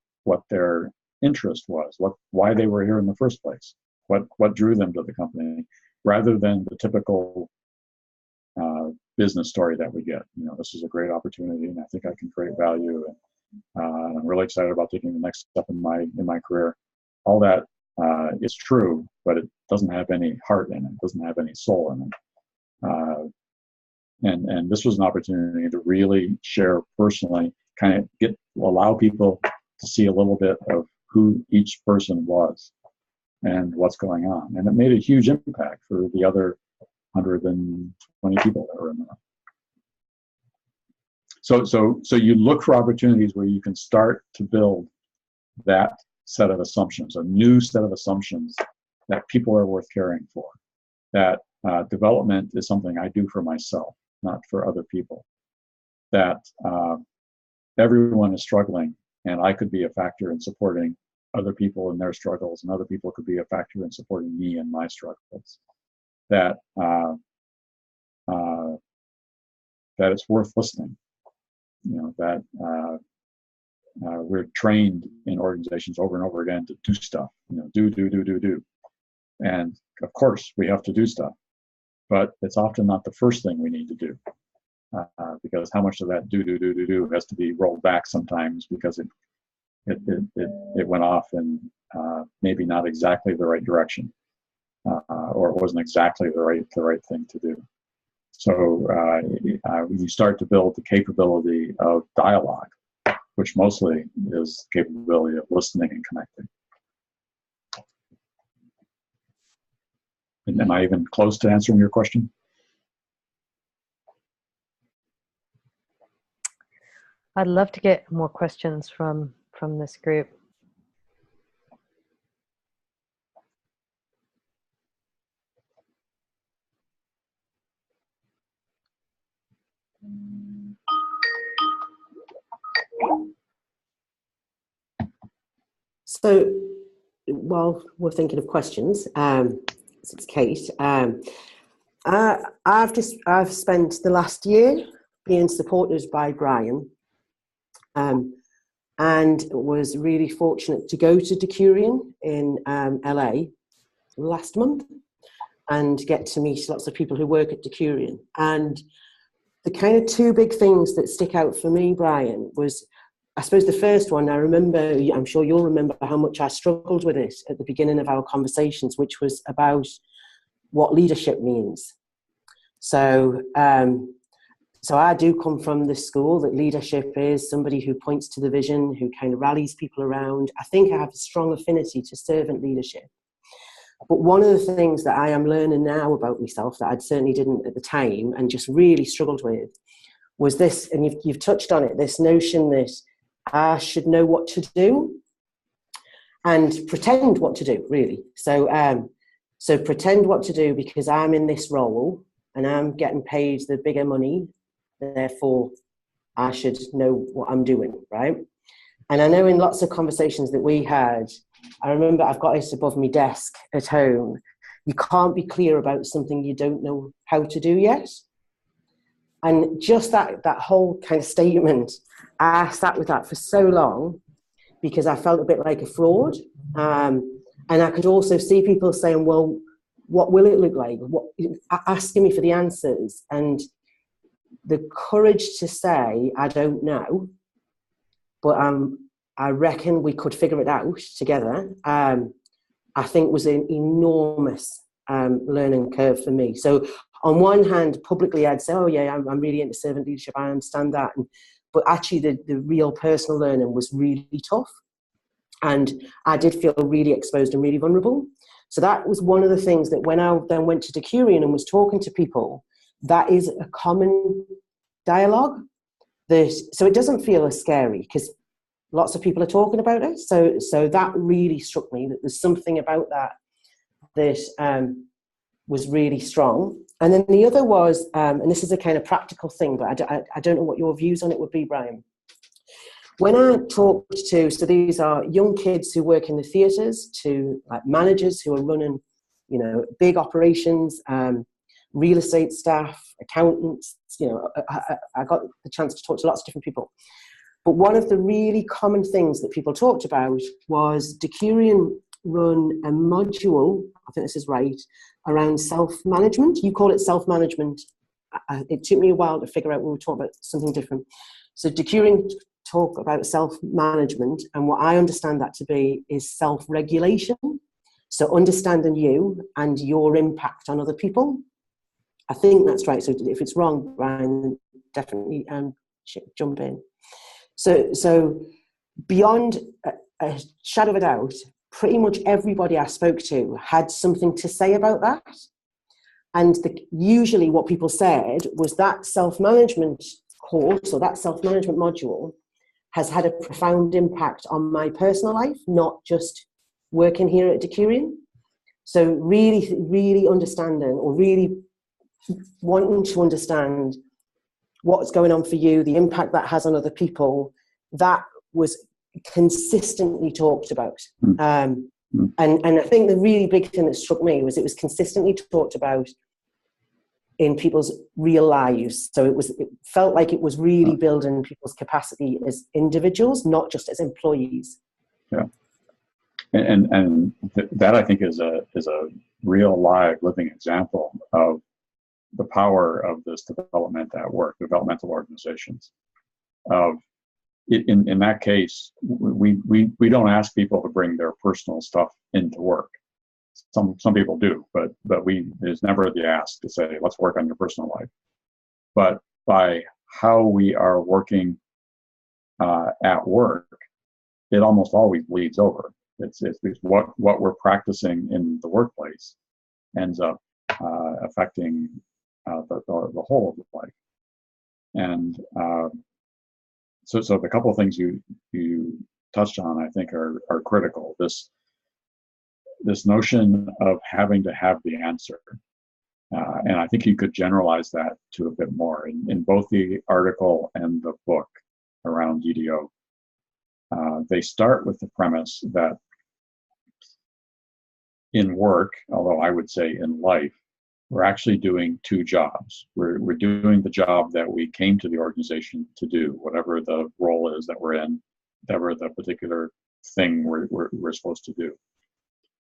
their interest was, why they were here in the first place, what drew them to the company, rather than the typical business story that we get. This is a great opportunity, and I think I can create value, and I'm really excited about taking the next step in my career. All that is true, but it doesn't have any heart in it. It doesn't have any soul in it. And this was an opportunity to really share personally, kind of allow people to see a little bit of who each person was and what's going on. And it made a huge impact for the other 120 people that were in there. So you look for opportunities where you can start to build that set of assumptions, a new set of assumptions that people are worth caring for, that development is something I do for myself, not for other people, that everyone is struggling and I could be a factor in supporting other people in their struggles, and other people could be a factor in supporting me in my struggles, that it's worth listening, that we're trained in organizations over and over again to do stuff, do. And of course we have to do stuff, but it's often not the first thing we need to do, because how much of that do has to be rolled back sometimes because it went off in maybe not exactly the right direction, or it wasn't exactly the right thing to do. So you start to build the capability of dialogue, which mostly is the capability of listening and connecting. And am I even close to answering your question? I'd love to get more questions from this group. So while we're thinking of questions, it's Kate. I've spent the last year being supported by Brian, and was really fortunate to go to Decurion in LA last month and get to meet lots of people who work at Decurion. And the kind of two big things that stick out for me, Brian, was, I suppose the first one, I remember, I'm sure you'll remember how much I struggled with it at the beginning of our conversations, which was about what leadership means. So I do come from the school that leadership is somebody who points to the vision, who kind of rallies people around. I think I have a strong affinity to servant leadership. But one of the things that I am learning now about myself that I certainly didn't at the time and just really struggled with was this, and you've touched on it, this notion that I should know what to do and pretend what to do, really. So pretend what to do because I'm in this role and I'm getting paid the bigger money, therefore I should know what I'm doing, right? And I know in lots of conversations that we had, I remember I've got it above my desk at home, you can't be clear about something you don't know how to do yet. And just that whole kind of statement, I sat with that for so long because I felt a bit like a fraud. And I could also see people saying, well, what will it look like? Asking me for the answers, and the courage to say, I don't know, but I reckon we could figure it out together, I think was an enormous learning curve for me. So on one hand, publicly I'd say, oh yeah, I'm really into servant leadership, I understand that. But actually the real personal learning was really tough. And I did feel really exposed and really vulnerable. So that was one of the things that when I then went to Decurion and was talking to people, that is a common dialogue. So it doesn't feel as scary because lots of people are talking about it. So that really struck me, that there's something about that was really strong. And then the other was, and this is a kind of practical thing, but I don't know what your views on it would be, Brian. When I talked to, so these are young kids who work in the theatres, to like managers who are running, big operations, real estate staff, accountants, I got the chance to talk to lots of different people. But one of the really common things that people talked about was Decurion run a module, I think this is right, around self-management. You call it self-management. It took me a while to figure out when we were talking about something different. So Decurion talk about self-management, and what I understand that to be is self-regulation. So understanding you and your impact on other people. I think that's right. So if it's wrong, Brian, definitely jump in. So beyond a shadow of a doubt, pretty much everybody I spoke to had something to say about that. And usually what people said was that self-management course or that self-management module has had a profound impact on my personal life, not just working here at Decurion. So really, really understanding, or really wanting to understand what's going on for you, the impact that has on other people, that was consistently talked about. And I think the really big thing that struck me was it was consistently talked about in people's real lives. So it felt like it was really building people's capacity as individuals, not just as employees. Yeah, and that I think is a real live living example of the power of this development at work, developmental organizations. In that case, we don't ask people to bring their personal stuff into work. Some people do, but there's never the ask to say, let's work on your personal life. But by how we are working at work, it almost always bleeds over. It's what we're practicing in the workplace ends up affecting the whole of the life. And so the couple of things you touched on, I think, are critical. This notion of having to have the answer. And I think you could generalize that to a bit more. In both the article and the book around DDO, they start with the premise that in work, although I would say in life, we're actually doing two jobs. We're doing the job that we came to the organization to do, whatever the role is that we're in, whatever the particular thing we're supposed to do.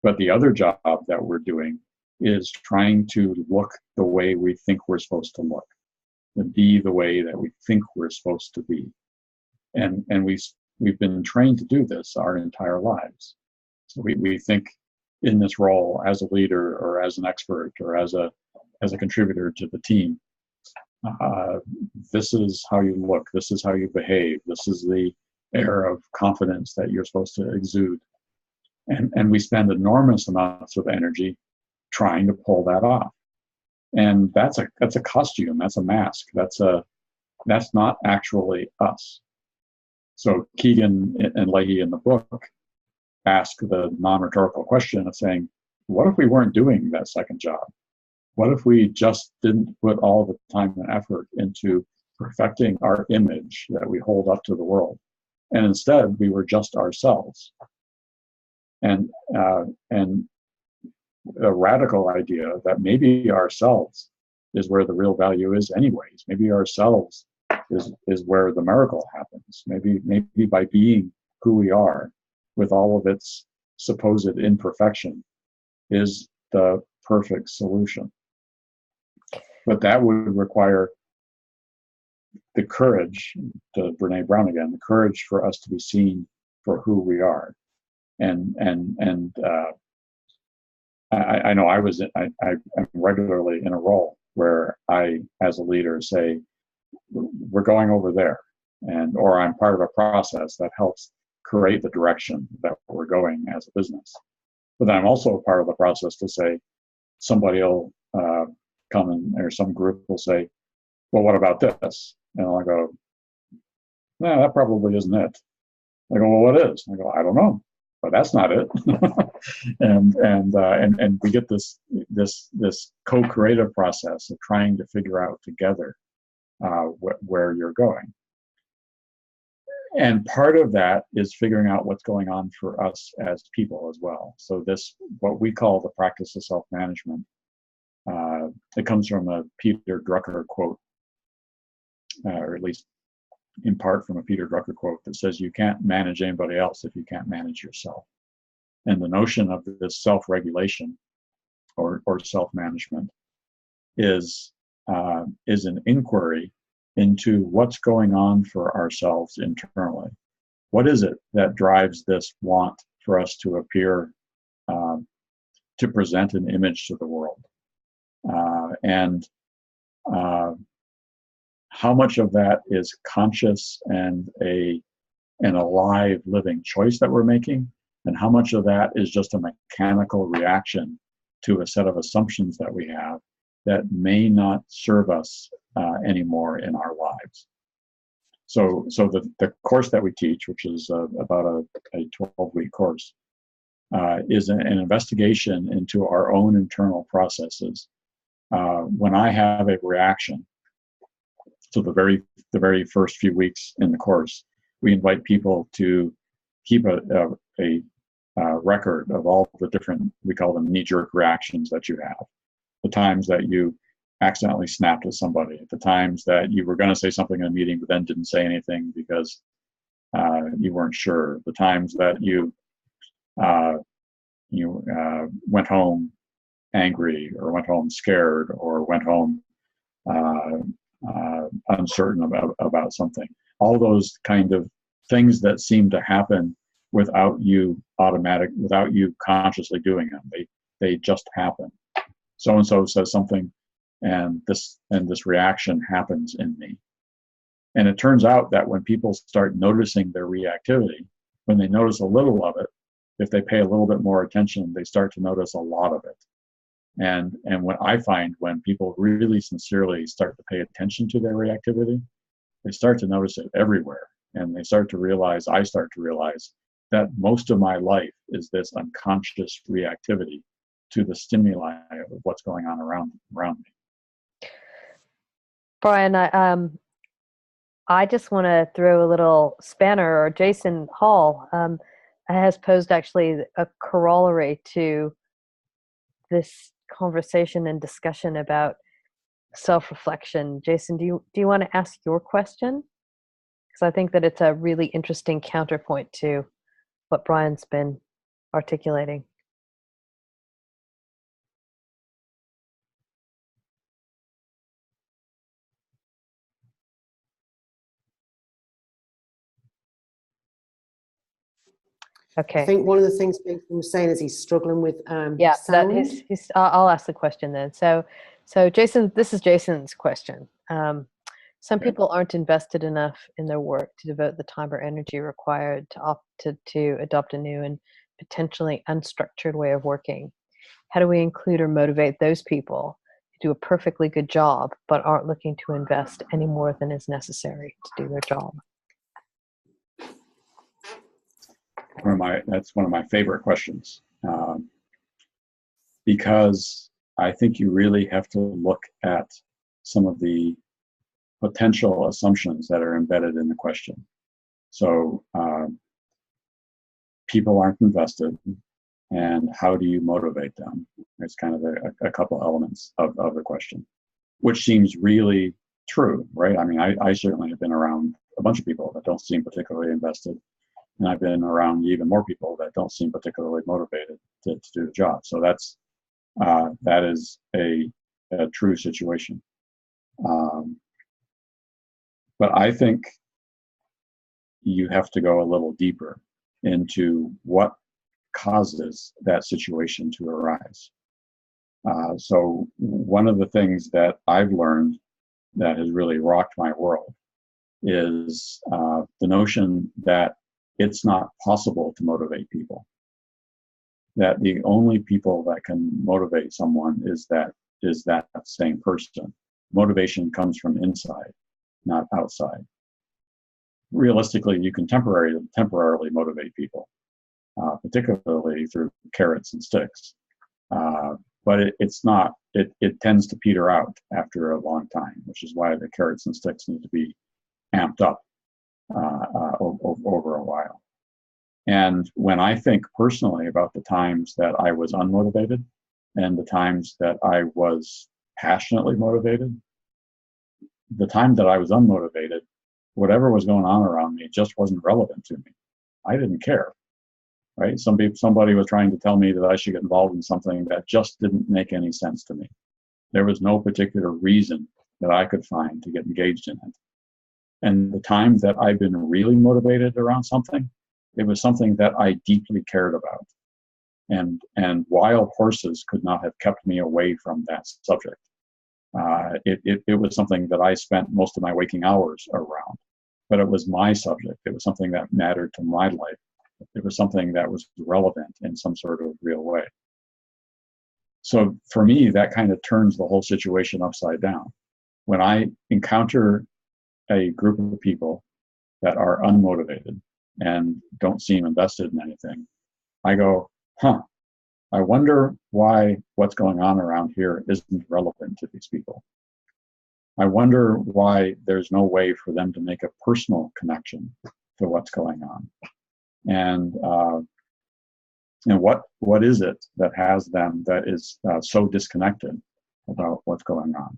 But the other job that we're doing is trying to look the way we think we're supposed to look, and be the way that we think we're supposed to be. And we've been trained to do this our entire lives. So we think in this role as a leader or as an expert or as a contributor to the team. This is how you look. This is how you behave. This is the air of confidence that you're supposed to exude. And we spend enormous amounts of energy trying to pull that off. And that's a costume. That's a mask. That's not actually us. So Keegan and Leahy in the book ask the non-rhetorical question of saying, what if we weren't doing that second job? What if we just didn't put all the time and effort into perfecting our image that we hold up to the world, and instead we were just ourselves? And a radical idea that maybe ourselves is where the real value is anyways. Maybe ourselves is where the miracle happens. Maybe by being who we are with all of its supposed imperfection is the perfect solution. But that would require the courage, to Brene Brown again, the courage for us to be seen for who we are. And I know I'm regularly in a role where I, as a leader, say, we're going over there, or I'm part of a process that helps create the direction that we're going as a business. But then I'm also part of the process to say, somebody will come in, or some group will say, well, what about this? And I'll go, no, that probably isn't it. I go, well, what is? I go, I don't know, but that's not it. and we get this co-creative process of trying to figure out together where you're going. And part of that is figuring out what's going on for us as people as well. So this, what we call the practice of self-management, it comes from a Peter Drucker quote, or at least in part from a Peter Drucker quote that says, you can't manage anybody else if you can't manage yourself. And the notion of this self-regulation or self-management is an inquiry into what's going on for ourselves internally. What is it that drives this want for us to appear, to present an image to the world? And how much of that is conscious and an alive living choice that we're making? And how much of that is just a mechanical reaction to a set of assumptions that we have that may not serve us anymore in our lives? So the course that we teach, which is about a 12-week course, is an investigation into our own internal processes. When I have a reaction, so the very first few weeks in the course, we invite people to keep a record of all the different, we call them knee-jerk reactions that you have. The times that you accidentally snapped at somebody, the times that you were going to say something in a meeting but then didn't say anything because you weren't sure, the times that you went home angry, or went home scared, or went home uncertain about something. All those kind of things that seem to happen without you consciously doing them. They just happen. So and so says something, and this reaction happens in me. And it turns out that when people start noticing their reactivity, when they notice a little of it, if they pay a little bit more attention, they start to notice a lot of it. And what I find, when people really sincerely start to pay attention to their reactivity, they start to notice it everywhere. And I start to realize that most of my life is this unconscious reactivity to the stimuli of what's going on around me. Brian, I just want to throw a little spanner, or Jason Hall has posed actually a corollary to this conversation and discussion about self-reflection. Jason, do you want to ask your question? Because I think that it's a really interesting counterpoint to what Brian's been articulating. Okay. I think one of the things Jason was saying is he's struggling with sound. I'll ask the question then. So Jason, this is Jason's question. Some people aren't invested enough in their work to devote the time or energy required to adopt a new and potentially unstructured way of working. How do we include or motivate those people who do a perfectly good job but aren't looking to invest any more than is necessary to do their job? That's one of my favorite questions, because I think you really have to look at some of the potential assumptions that are embedded in the question. So people aren't invested, and how do you motivate them? It's kind of a couple elements of the question, which seems really true, right? I mean, I certainly have been around a bunch of people that don't seem particularly invested. And I've been around even more people that don't seem particularly motivated to do the job. So that's that is a true situation. But I think you have to go a little deeper into what causes that situation to arise. So one of the things that I've learned that has really rocked my world is the notion that it's not possible to motivate people. That the only people that can motivate someone is that same person. Motivation comes from inside, not outside. Realistically, you can temporarily motivate people, particularly through carrots and sticks. But it tends to peter out after a long time, which is why the carrots and sticks need to be amped up over a while. And when I think personally about the times that I was unmotivated and the times that I was passionately motivated, the time that I was unmotivated, whatever was going on around me just wasn't relevant to me. I didn't care, right? Somebody was trying to tell me that I should get involved in something that just didn't make any sense to me. There was no particular reason that I could find to get engaged in it. And the time that I've been really motivated around something, it was something that I deeply cared about. And wild horses could not have kept me away from that subject. It was something that I spent most of my waking hours around, but it was my subject. It was something that mattered to my life. It was something that was relevant in some sort of real way. So for me, that kind of turns the whole situation upside down. When I encounter a group of people that are unmotivated and don't seem invested in anything, I go, I wonder why what's going on around here isn't relevant to these people. I wonder why there's no way for them to make a personal connection to what's going on. And what is it that has them that is so disconnected about what's going on?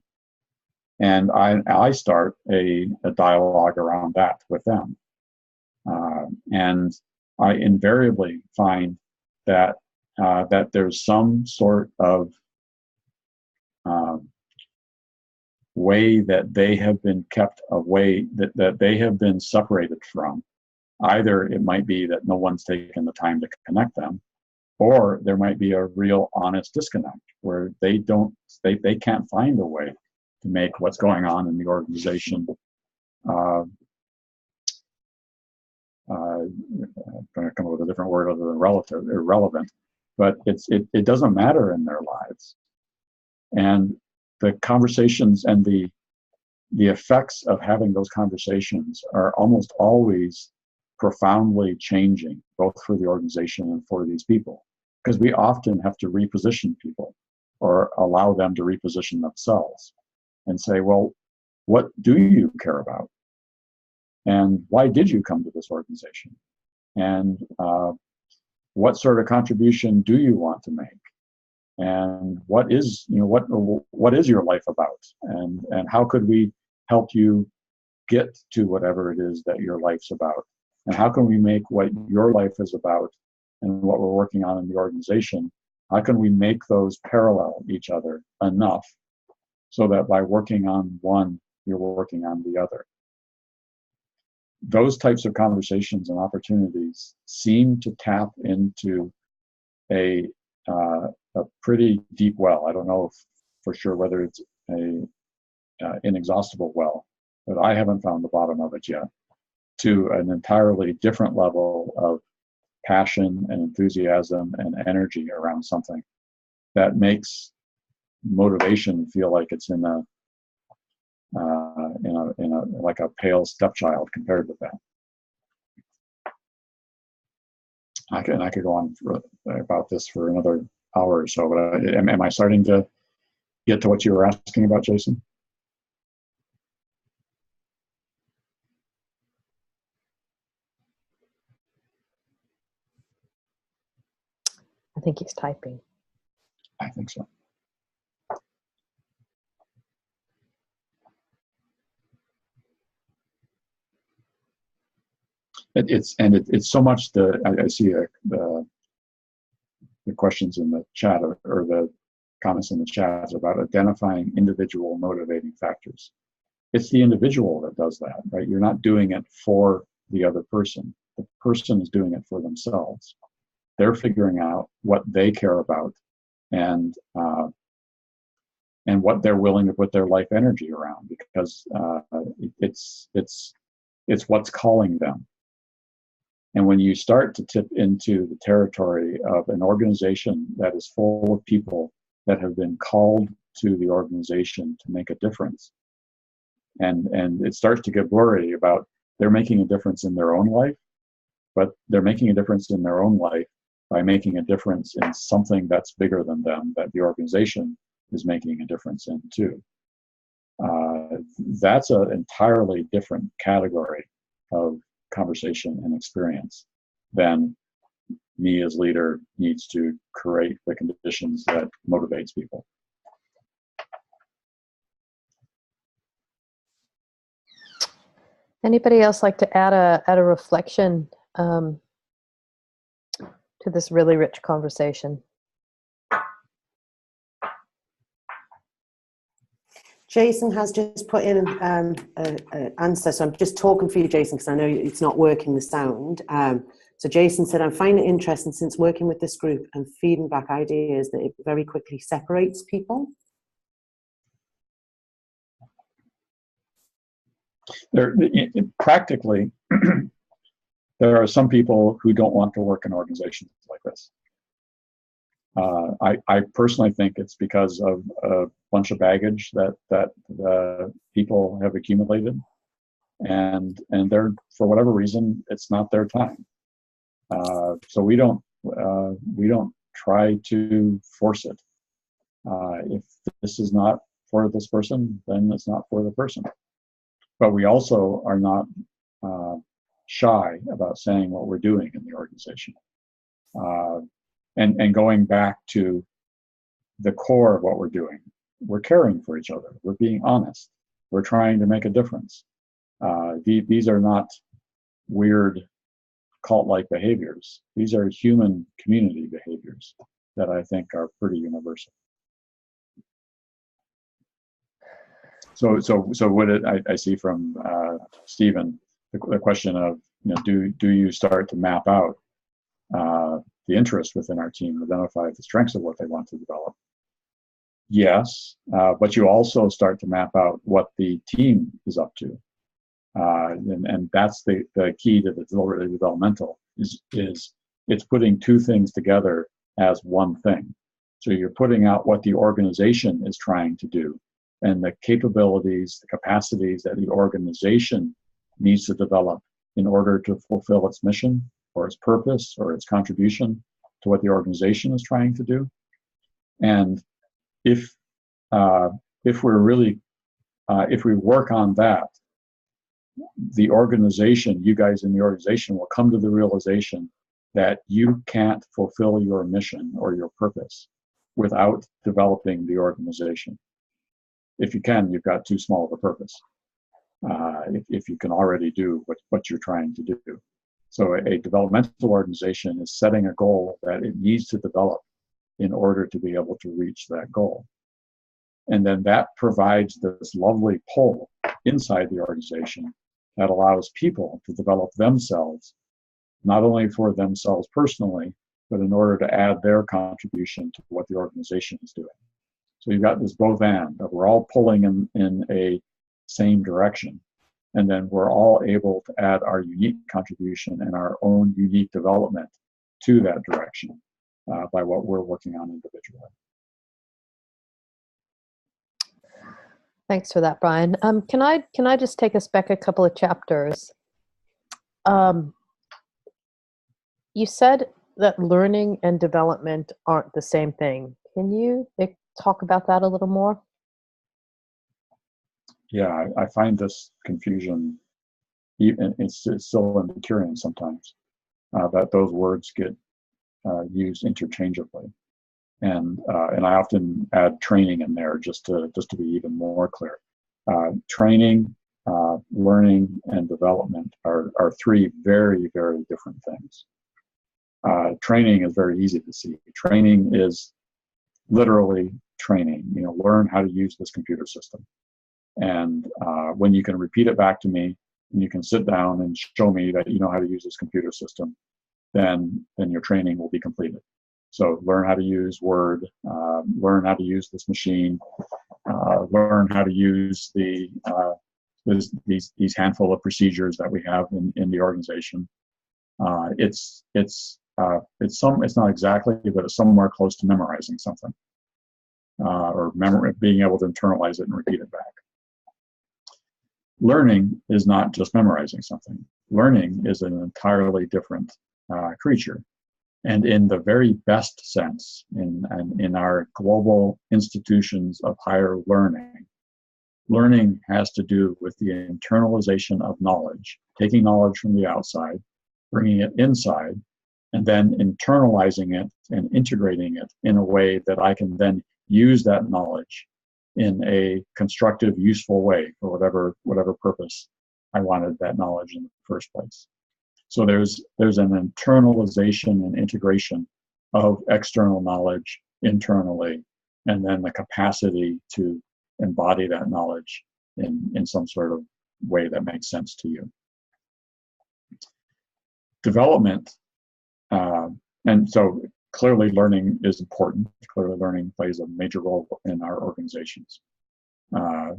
And I start a dialogue around that with them. And I invariably find that there's some sort of way that they have been kept away, that they have been separated from. Either it might be that no one's taken the time to connect them, or there might be a real honest disconnect where they can't find a way to make what's going on in the organization I'm going to come up with a different word other than irrelevant, but it doesn't matter in their lives. And the conversations and the effects of having those conversations are almost always profoundly changing, both for the organization and for these people, because we often have to reposition people or allow them to reposition themselves and say, well, what do you care about? And why did you come to this organization? And what sort of contribution do you want to make? And what is your life about? And how could we help you get to whatever it is that your life's about? And how can we make what your life is about and what we're working on in the organization, how can we make those parallel each other enough so that by working on one, you're working on the other? Those types of conversations and opportunities seem to tap into a pretty deep well. I don't know for sure whether it's a inexhaustible well, but I haven't found the bottom of it yet, to an entirely different level of passion and enthusiasm and energy around something that makes motivation feel like it's in a like a pale stepchild compared with that. I could go on about this for another hour or so, but am I starting to get to what you were asking about, Jason? I think he's typing. I think so. It's so much I see the questions in the chat or comments in the chat about identifying individual motivating factors. It's the individual that does that, right? You're not doing it for the other person. The person is doing it for themselves. They're figuring out what they care about and what they're willing to put their life energy around, because it's what's calling them. And when you start to tip into the territory of an organization that is full of people that have been called to the organization to make a difference, and it starts to get blurry about they're making a difference in their own life, but they're making a difference in their own life by making a difference in something that's bigger than them, that the organization is making a difference in too. That's an entirely different category of conversation and experience than me as leader needs to create the conditions that motivates people. Anybody else like to add a reflection to this really rich conversation? Jason has just put in an answer, so I'm just talking for you, Jason, because I know it's not working, the sound. So Jason said, I'm finding it interesting since working with this group and feeding back ideas that it very quickly separates people. Practically, there are some people who don't want to work in organizations like this. I personally think it's because of a bunch of baggage that people have accumulated, and they're, for whatever reason, it's not their time. So we don't try to force it. If this is not for this person, then it's not for the person. But we also are not shy about saying what we're doing in the organization. And going back to the core of what we're doing, we're caring for each other. We're being honest. We're trying to make a difference. These are not weird cult-like behaviors. These are human community behaviors that I think are pretty universal. So what I see from Stephen, the question of, do you start to map out the interest within our team, identify the strengths of what they want to develop? Yes, but you also start to map out what the team is up to. And that's the key to the deliberately developmental, is it's putting two things together as one thing. So you're putting out what the organization is trying to do and the capabilities, the capacities that the organization needs to develop in order to fulfill its mission or its purpose or its contribution to what the organization is trying to do. And if we work on that, the organization, you guys in the organization, will come to the realization that you can't fulfill your mission or your purpose without developing the organization. If you can, you've got too small of a purpose. If you can already do what you're trying to do. So a developmental organization is setting a goal that it needs to develop in order to be able to reach that goal. And then that provides this lovely pull inside the organization that allows people to develop themselves, not only for themselves personally, but in order to add their contribution to what the organization is doing. So you've got this both and, of we're all pulling in a same direction. And then we're all able to add our unique contribution and our own unique development to that direction by what we're working on individually. Thanks for that, Brian. Can I just take us back a couple of chapters? You said that learning and development aren't the same thing. Can you talk about that a little more? Yeah, I find this confusion, even it's still in the Curian sometimes, that those words get used interchangeably, and I often add training in there just to be even more clear. Training, learning, and development are three very, very different things. Training is very easy to see. Training is literally training. Learn how to use this computer system. And when you can repeat it back to me, and you can sit down and show me that you know how to use this computer system, then your training will be completed. So learn how to use Word, learn how to use this machine, learn how to use these handful of procedures that we have in the organization. It's not exactly, but it's somewhere close to memorizing something, or being able to internalize it and repeat it back. Learning is not just memorizing something. Learning is an entirely different creature. And in the very best sense, in our global institutions of higher learning, learning has to do with the internalization of knowledge, taking knowledge from the outside, bringing it inside, and then internalizing it and integrating it in a way that I can then use that knowledge in a constructive, useful way for whatever purpose I wanted that knowledge in the first place. So there's an internalization and integration of external knowledge internally, and then the capacity to embody that knowledge in some sort of way that makes sense to you. Development, and so clearly learning is important. Clearly learning plays a major role in our organizations.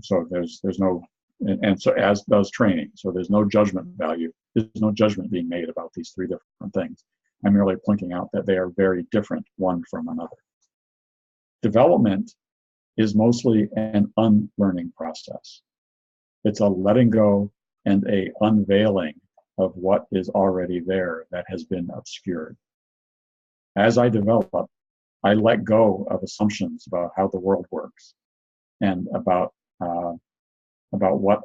So there's no, and so as does training. So there's no judgment value. There's no judgment being made about these three different things. I'm merely pointing out that they are very different one from another. Development is mostly an unlearning process. It's a letting go and a unveiling of what is already there that has been obscured. As I develop, I let go of assumptions about how the world works and about what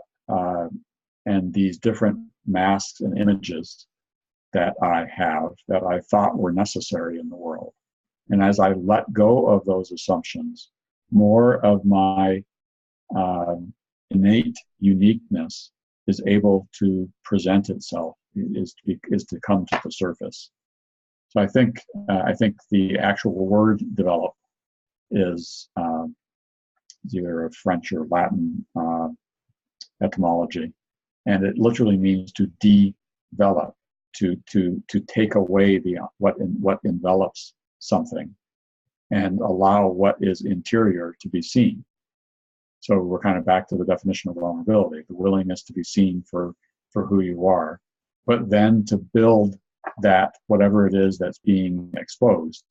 and these different masks and images that I have that I thought were necessary in the world. And as I let go of those assumptions, more of my innate uniqueness is able to present itself, is to come to the surface. So I think the actual word develop is either a French or Latin etymology, and it literally means to develop, to take away what envelops something and allow what is interior to be seen. So we're kind of back to the definition of vulnerability, the willingness to be seen for who you are, but then to build that, whatever it is that's being exposed,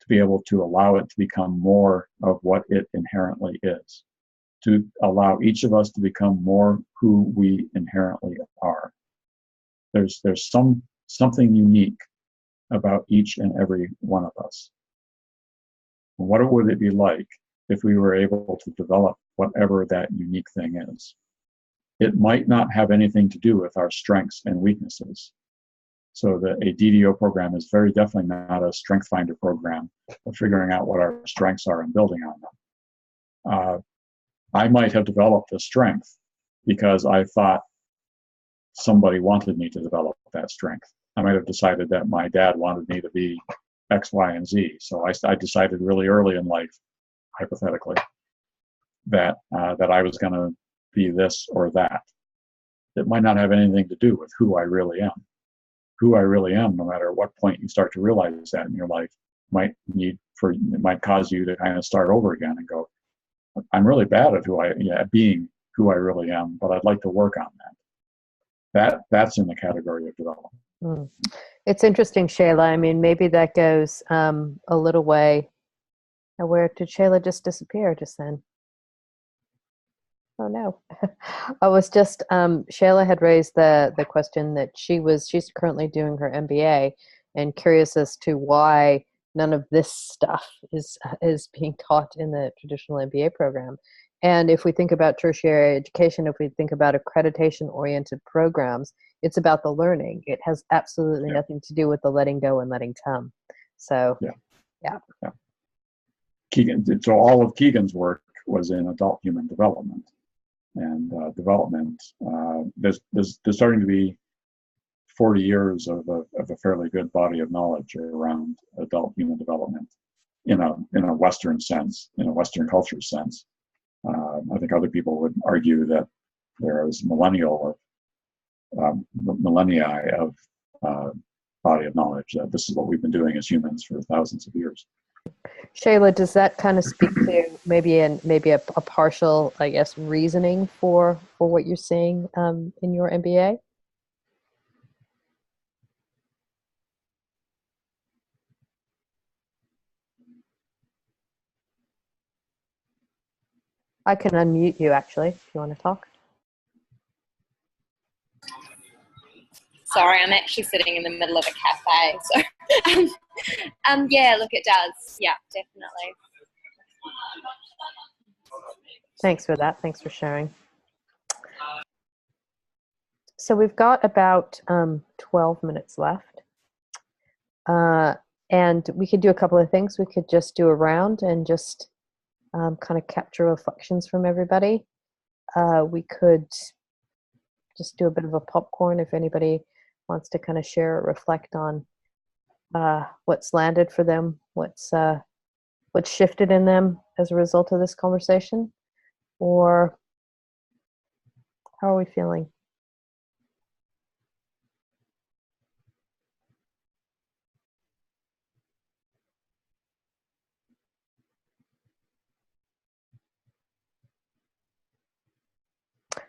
to be able to allow it to become more of what it inherently is, to allow each of us to become more who we inherently are. There's something unique about each and every one of us. What would it be like if we were able to develop whatever that unique thing is? It might not have anything to do with our strengths and weaknesses. So a DDO program is very definitely not a strength finder program of figuring out what our strengths are and building on them. I might have developed a strength because I thought somebody wanted me to develop that strength. I might have decided that my dad wanted me to be X, Y, and Z. So I decided really early in life, hypothetically, that I was going to be this or that. It might not have anything to do with who I really am. Who I really am, no matter what point you start to realize that in your life, might cause you to kind of start over again and go, I'm really bad at being who I really am, but I'd like to work on that. That's in the category of development. Mm. It's interesting, Shayla. I mean, maybe that goes a little way. Now, where did Shayla just disappear just then? Oh no. I was just Shayla had raised the question that she's currently doing her MBA and curious as to why none of this stuff is being taught in the traditional MBA program. And if we think about tertiary education, if we think about accreditation oriented programs, it's about the learning. It has absolutely nothing to do with the letting go and letting come. So yeah. Keegan, so all of Keegan's work was in adult human development. And development, there's starting to be 40 years of a fairly good body of knowledge around adult human development. in a Western sense, in a Western culture sense. I think other people would argue that there is millennia of body of knowledge, that this is what we've been doing as humans for thousands of years. Shayla, does that kind of speak to maybe a partial, I guess, reasoning for what you're seeing in your MBA? I can unmute you, actually, if you want to talk. Sorry, I'm actually sitting in the middle of a cafe. So, yeah, look, it does. Yeah, definitely. Thanks for that. Thanks for sharing. So we've got about 12 minutes left. And we could do a couple of things. We could just do a round and just kind of capture reflections from everybody. We could just do a bit of a popcorn if anybody wants to kind of share or reflect on what's landed for them, what's shifted in them as a result of this conversation, or how are we feeling?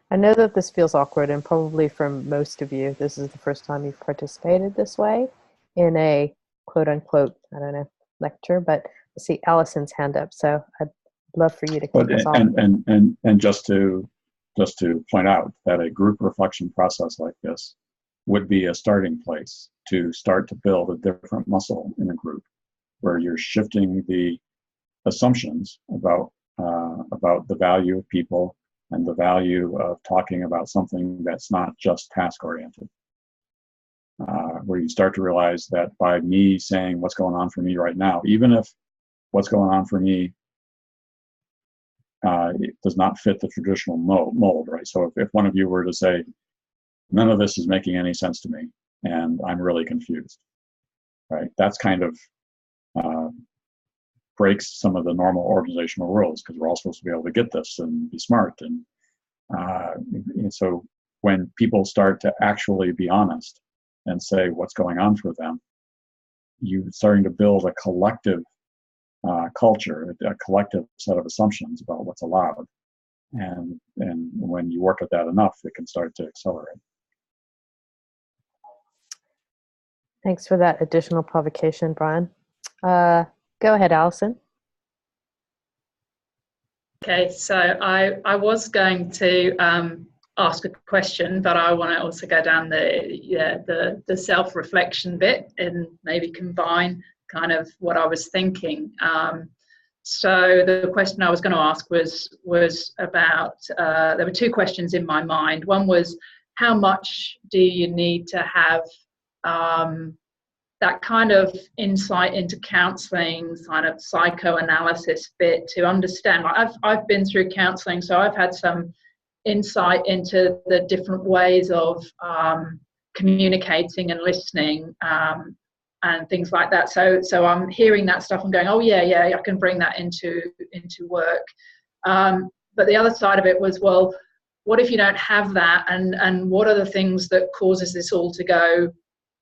I know that this feels awkward, and probably for most of you, this is the first time you've participated this way in a quote-unquote, I don't know, lecture, but I see Allison's hand up, so I'd love for you to kick us off. And just to point out that a group reflection process like this would be a starting place to start to build a different muscle in a group, where you're shifting the assumptions about the value of people and the value of talking about something that's not just task-oriented. Where you start to realize that by me saying what's going on for me right now, even if what's going on for me it does not fit the traditional mold, right? So if one of you were to say, none of this is making any sense to me, and I'm really confused, right? That's kind of breaks some of the normal organizational rules, because we're all supposed to be able to get this and be smart. And so when people start to actually be honest and say what's going on for them, you're starting to build a collective culture, a collective set of assumptions about what's allowed. And when you work at that enough, it can start to accelerate. Thanks for that additional provocation, Brian. Go ahead, Allison. Okay, so I was going to ask a question, but I want to also go down the self-reflection bit and maybe combine kind of what I was thinking. So the question I was going to ask was about, there were two questions in my mind. One was, how much do you need to have that kind of insight into counseling, kind of psychoanalysis bit to understand? Like I've been through counseling, so I've had some insight into the different ways of communicating and listening and things like that. So I'm hearing that stuff and going, oh yeah, I can bring that into work. But the other side of it was, well, what if you don't have that, and what are the things that causes this all to go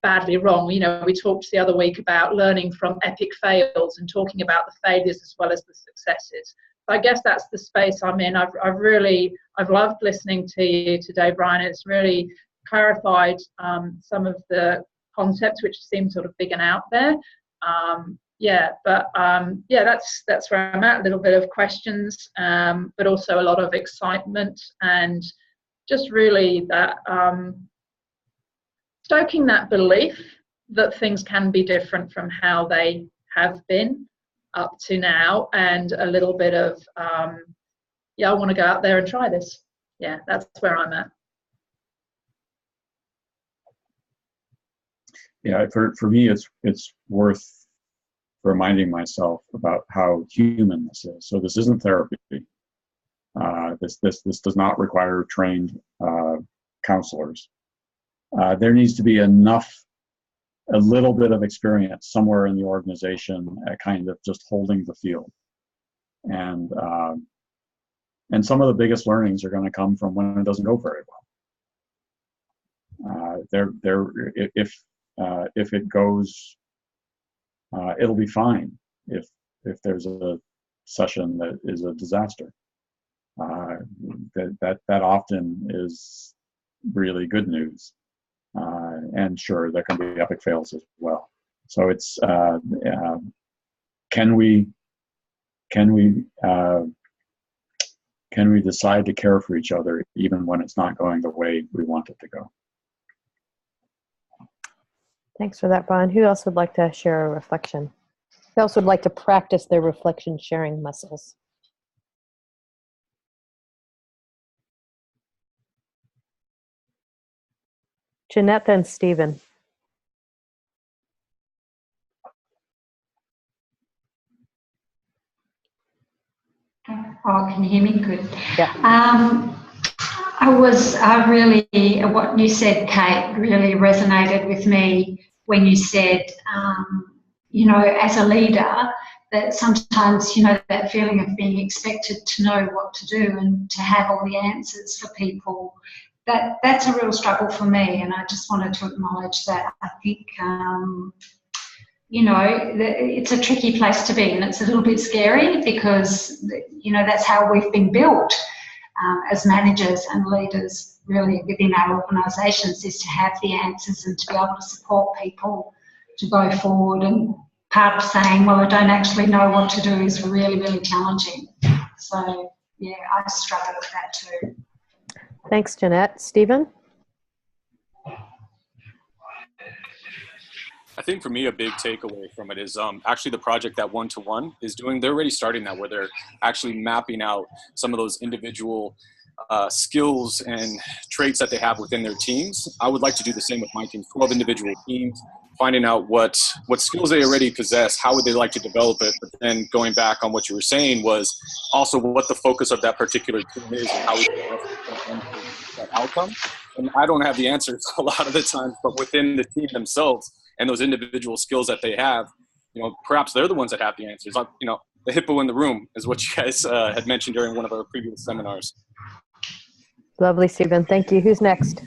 badly wrong? You know, we talked the other week about learning from epic fails and talking about the failures as well as the successes. So I guess that's the space I'm in. I've loved listening to you today, Brian. It's really clarified some of the concepts which seem sort of big and out there. That's where I'm at. A little bit of questions, but also a lot of excitement, and just really that stoking that belief that things can be different from how they have been up to now, and a little bit of I want to go out there and try this. Yeah, that's where I'm at. Yeah, for me, it's worth reminding myself about how human this is. So this isn't therapy. This does not require trained counselors. There needs to be enough a little bit of experience somewhere in the organization at kind of just holding the field. And some of the biggest learnings are going to come from when it doesn't go very well. If it goes, it'll be fine. If there's a session that is a disaster, that often is really good news. And sure, there can be epic fails as well. So it's can we decide to care for each other even when it's not going the way we want it to go? Thanks for that, Brian. Who else would like to share a reflection? Who else would like to practice their reflection sharing muscles? Jeanette and Stephen. Oh, can you hear me? Good. Yeah. I really, what you said, Kate, really resonated with me when you said, you know, as a leader, that sometimes, you know, that feeling of being expected to know what to do and to have all the answers for people, that's a real struggle for me. And I just wanted to acknowledge that. I think, you know, it's a tricky place to be, and it's a little bit scary because, you know, that's how we've been built as managers and leaders really within our organisations, is to have the answers and to be able to support people to go forward. And part of saying, well, I don't actually know what to do is really, really challenging. So, yeah, I struggle with that too. Thanks, Jeanette. Stephen? I think for me, a big takeaway from it is actually the project that One-to-One is doing. They're already starting that, where they're actually mapping out some of those individual skills and traits that they have within their teams. I would like to do the same with my team, 12 individual teams, finding out what skills they already possess, how would they like to develop it, but then going back on what you were saying was also what the focus of that particular team is and how we can that outcome. And I don't have the answers a lot of the times, but within the team themselves, and those individual skills that they have, you know, perhaps they're the ones that have the answers. You know, the hippo in the room is what you guys had mentioned during one of our previous seminars. Lovely, Stephen. Thank you. Who's next?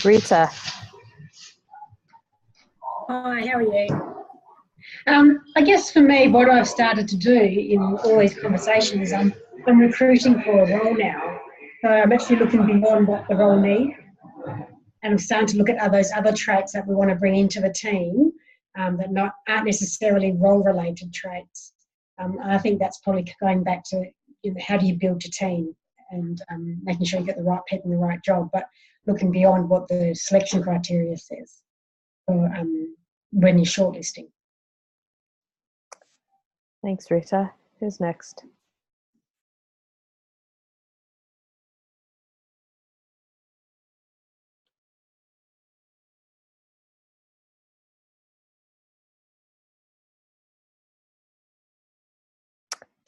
Rita. Hi, how are you? I guess for me, what I've started to do in all these conversations, I'm recruiting for a role now. So I'm actually looking beyond what the role needs. And I'm starting to look at those other traits that we want to bring into the team that aren't necessarily role-related traits. And I think that's probably going back to, you know, how do you build a team and making sure you get the right people in the right job, but looking beyond what the selection criteria says for, when you're shortlisting. Thanks, Rita. Who's next?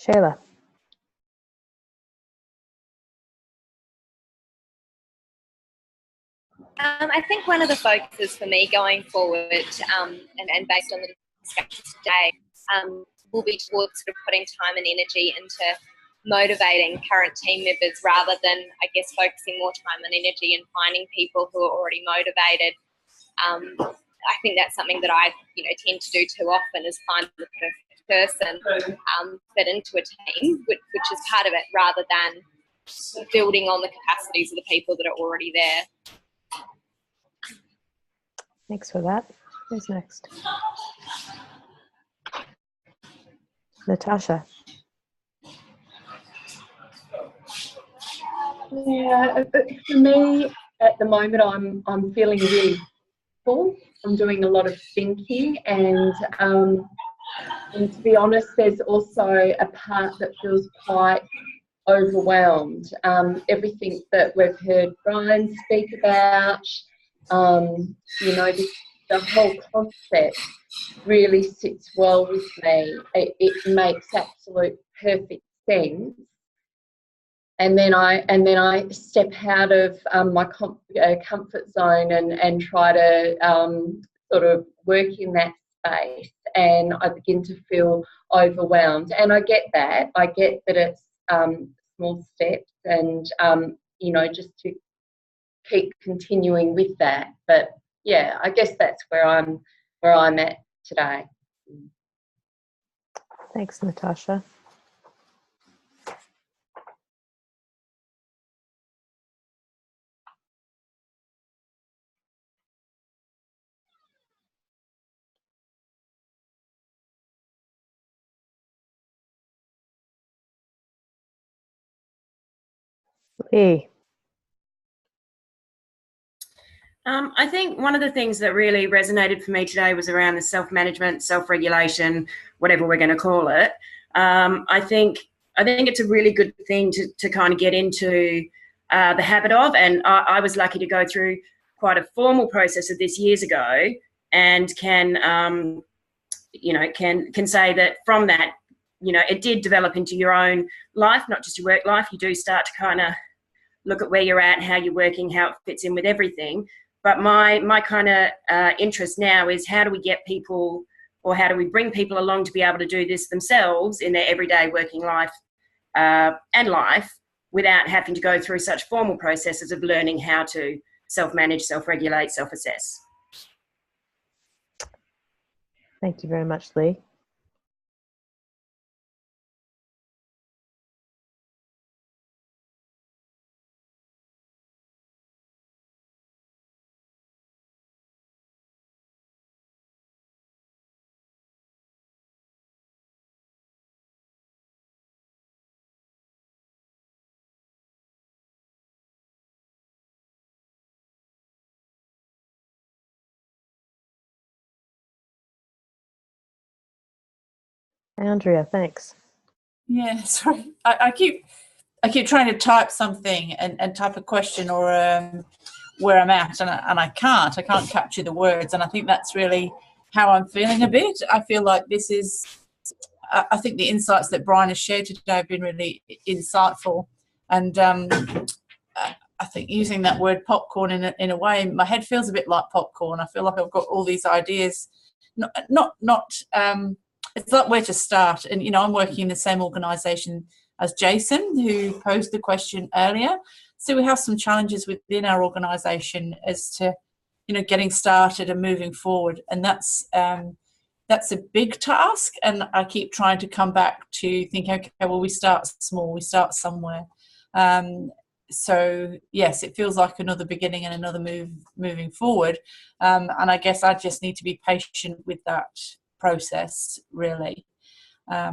Shayla. I think one of the focuses for me going forward, and based on the discussions today, will be towards sort of putting time and energy into motivating current team members rather than, I guess, focusing more time and energy in finding people who are already motivated. I think that's something that I, you know, tend to do too often, is find the perfect person fit into a team, which is part of it, rather than building on the capacities of the people that are already there. Thanks for that. Who's next? Natasha. Yeah, for me at the moment, I'm feeling really full. I'm doing a lot of thinking, and to be honest, there's also a part that feels quite overwhelmed. Everything that we've heard Brian speak about, you know, the whole concept really sits well with me. It makes absolute perfect sense. I step out of my comfort zone and try to sort of work in that space, and I begin to feel overwhelmed. And I get that. I get that it's small steps, and just to keep continuing with that. But yeah, I guess that's where I'm at today. Thanks, Natasha. Lee. I think one of the things that really resonated for me today was around the self-management, self-regulation, whatever we're going to call it. I think it's a really good thing to kind of get into the habit of, and I was lucky to go through quite a formal process of this years ago, and can say that from that, it did develop into your own life, not just your work life. You do start to kind of look at where you're at, how you're working, how it fits in with everything. But my kind of interest now is how do we get people, or how do we bring people along to be able to do this themselves in their everyday working life and life, without having to go through such formal processes of learning how to self-manage, self-regulate, self-assess. Thank you very much, Lee. Andrea, thanks. Yeah, sorry. I keep trying to type something and type a question or where I'm at, and I can't capture the words, and I think that's really how I'm feeling a bit. I feel like this is, I think the insights that Brian has shared today have been really insightful, and I think using that word popcorn in a way, my head feels a bit like popcorn. I feel like I've got all these ideas, not it's like where to start. And, I'm working in the same organisation as Jason, who posed the question earlier. So we have some challenges within our organisation as to, getting started and moving forward. And that's a big task. And I keep trying to come back to think, okay, well, we start small, we start somewhere. So yes, it feels like another beginning and another moving forward. And I guess I just need to be patient with that process, really. I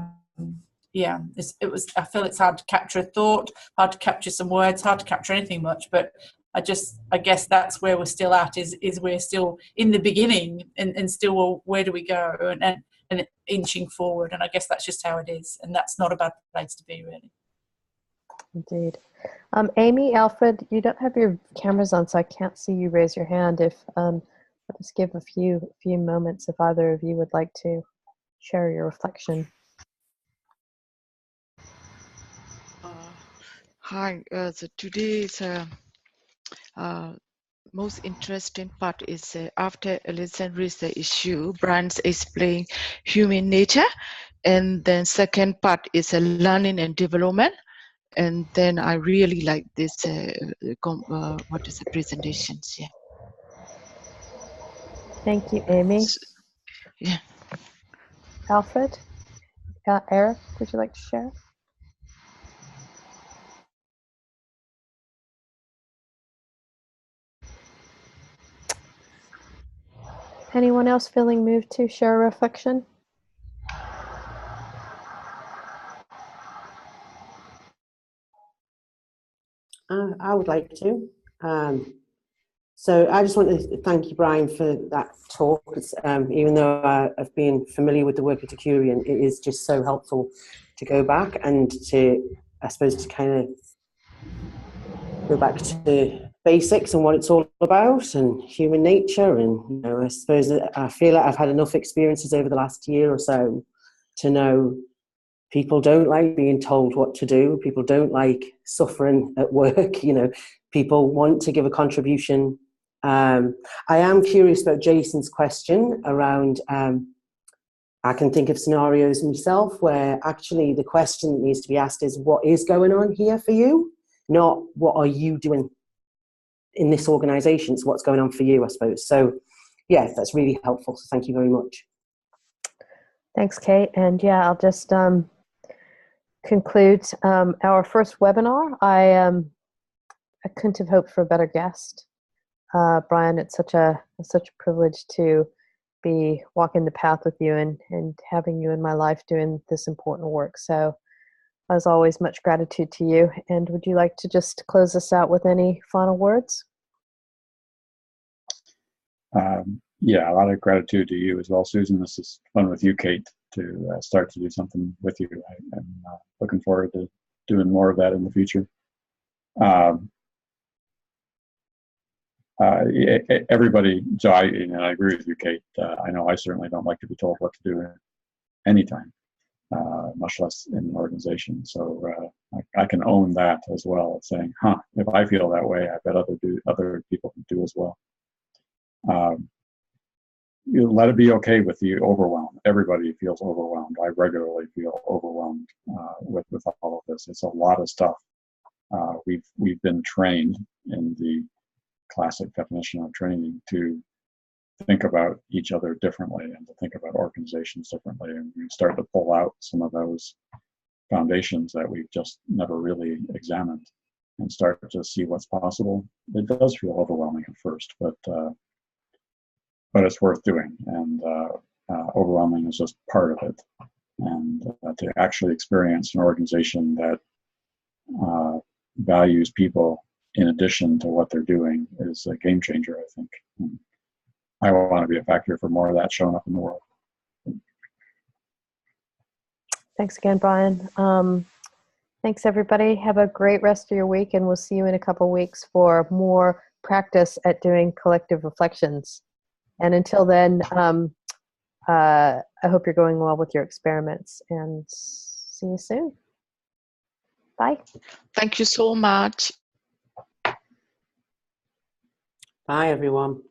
feel it's hard to capture a thought, hard to capture some words, hard to capture anything much, but I guess that's where we're still at, is we're still in the beginning and still, well, where do we go, and inching forward. And I guess that's just how it is, and that's not a bad place to be, really. Indeed. Amy, Alfred, you don't have your cameras on, so I can't see you raise your hand. If I'll just give a few moments if either of you would like to share your reflection. Hi. So today's most interesting part is after Alison raised the issue, Brian's explain human nature, and then second part is learning and development. And then I really like this, presentations, yeah. Thank you, Amy. Yeah. Alfred? Eric, would you like to share? Anyone else feeling moved to share a reflection? I would like to. So I just want to thank you, Brian, for that talk. Even though I've been familiar with the work at Decurion, it is just so helpful to go back and to, I suppose, to kind of go back to basics and what it's all about, and human nature. And I suppose I feel like I've had enough experiences over the last year or so to know people don't like being told what to do. People don't like suffering at work. You know, people want to give a contribution. I am curious about Jason's question around, I can think of scenarios myself where actually the question that needs to be asked is, what is going on here for you? Not what are you doing in this organisation? It's what's going on for you, I suppose. So, yeah, that's really helpful. So thank you very much. Thanks, Kate. And yeah, I'll just conclude our first webinar. I couldn't have hoped for a better guest. Brian, it's such a privilege to be walking the path with you and having you in my life doing this important work. So as always, much gratitude to you. And would you like to just close us out with any final words? Yeah, a lot of gratitude to you as well, Susan. This is fun with you, Kate, to start to do something with you. I'm looking forward to doing more of that in the future. Everybody, so I agree with you, Kate. I know I certainly don't like to be told what to do anytime, much less in an organization. So I can own that as well, saying, if I feel that way, I bet other people can do as well. You let it be okay with the overwhelm. Everybody feels overwhelmed. I regularly feel overwhelmed with all of this. It's a lot of stuff. We've been trained in the classic definition of training to think about each other differently and to think about organizations differently, and we start to pull out some of those foundations that we've just never really examined and start to see what's possible. It does feel overwhelming at first, but it's worth doing, and overwhelming is just part of it. And to actually experience an organization that values people in addition to what they're doing is a game changer, I think. And I want to be a factor for more of that showing up in the world. Thanks again, Brian. Thanks, everybody. Have a great rest of your week, and we'll see you in a couple weeks for more practice at doing collective reflections. And until then, I hope you're going well with your experiments, and see you soon. Bye. Thank you so much. Bye, everyone.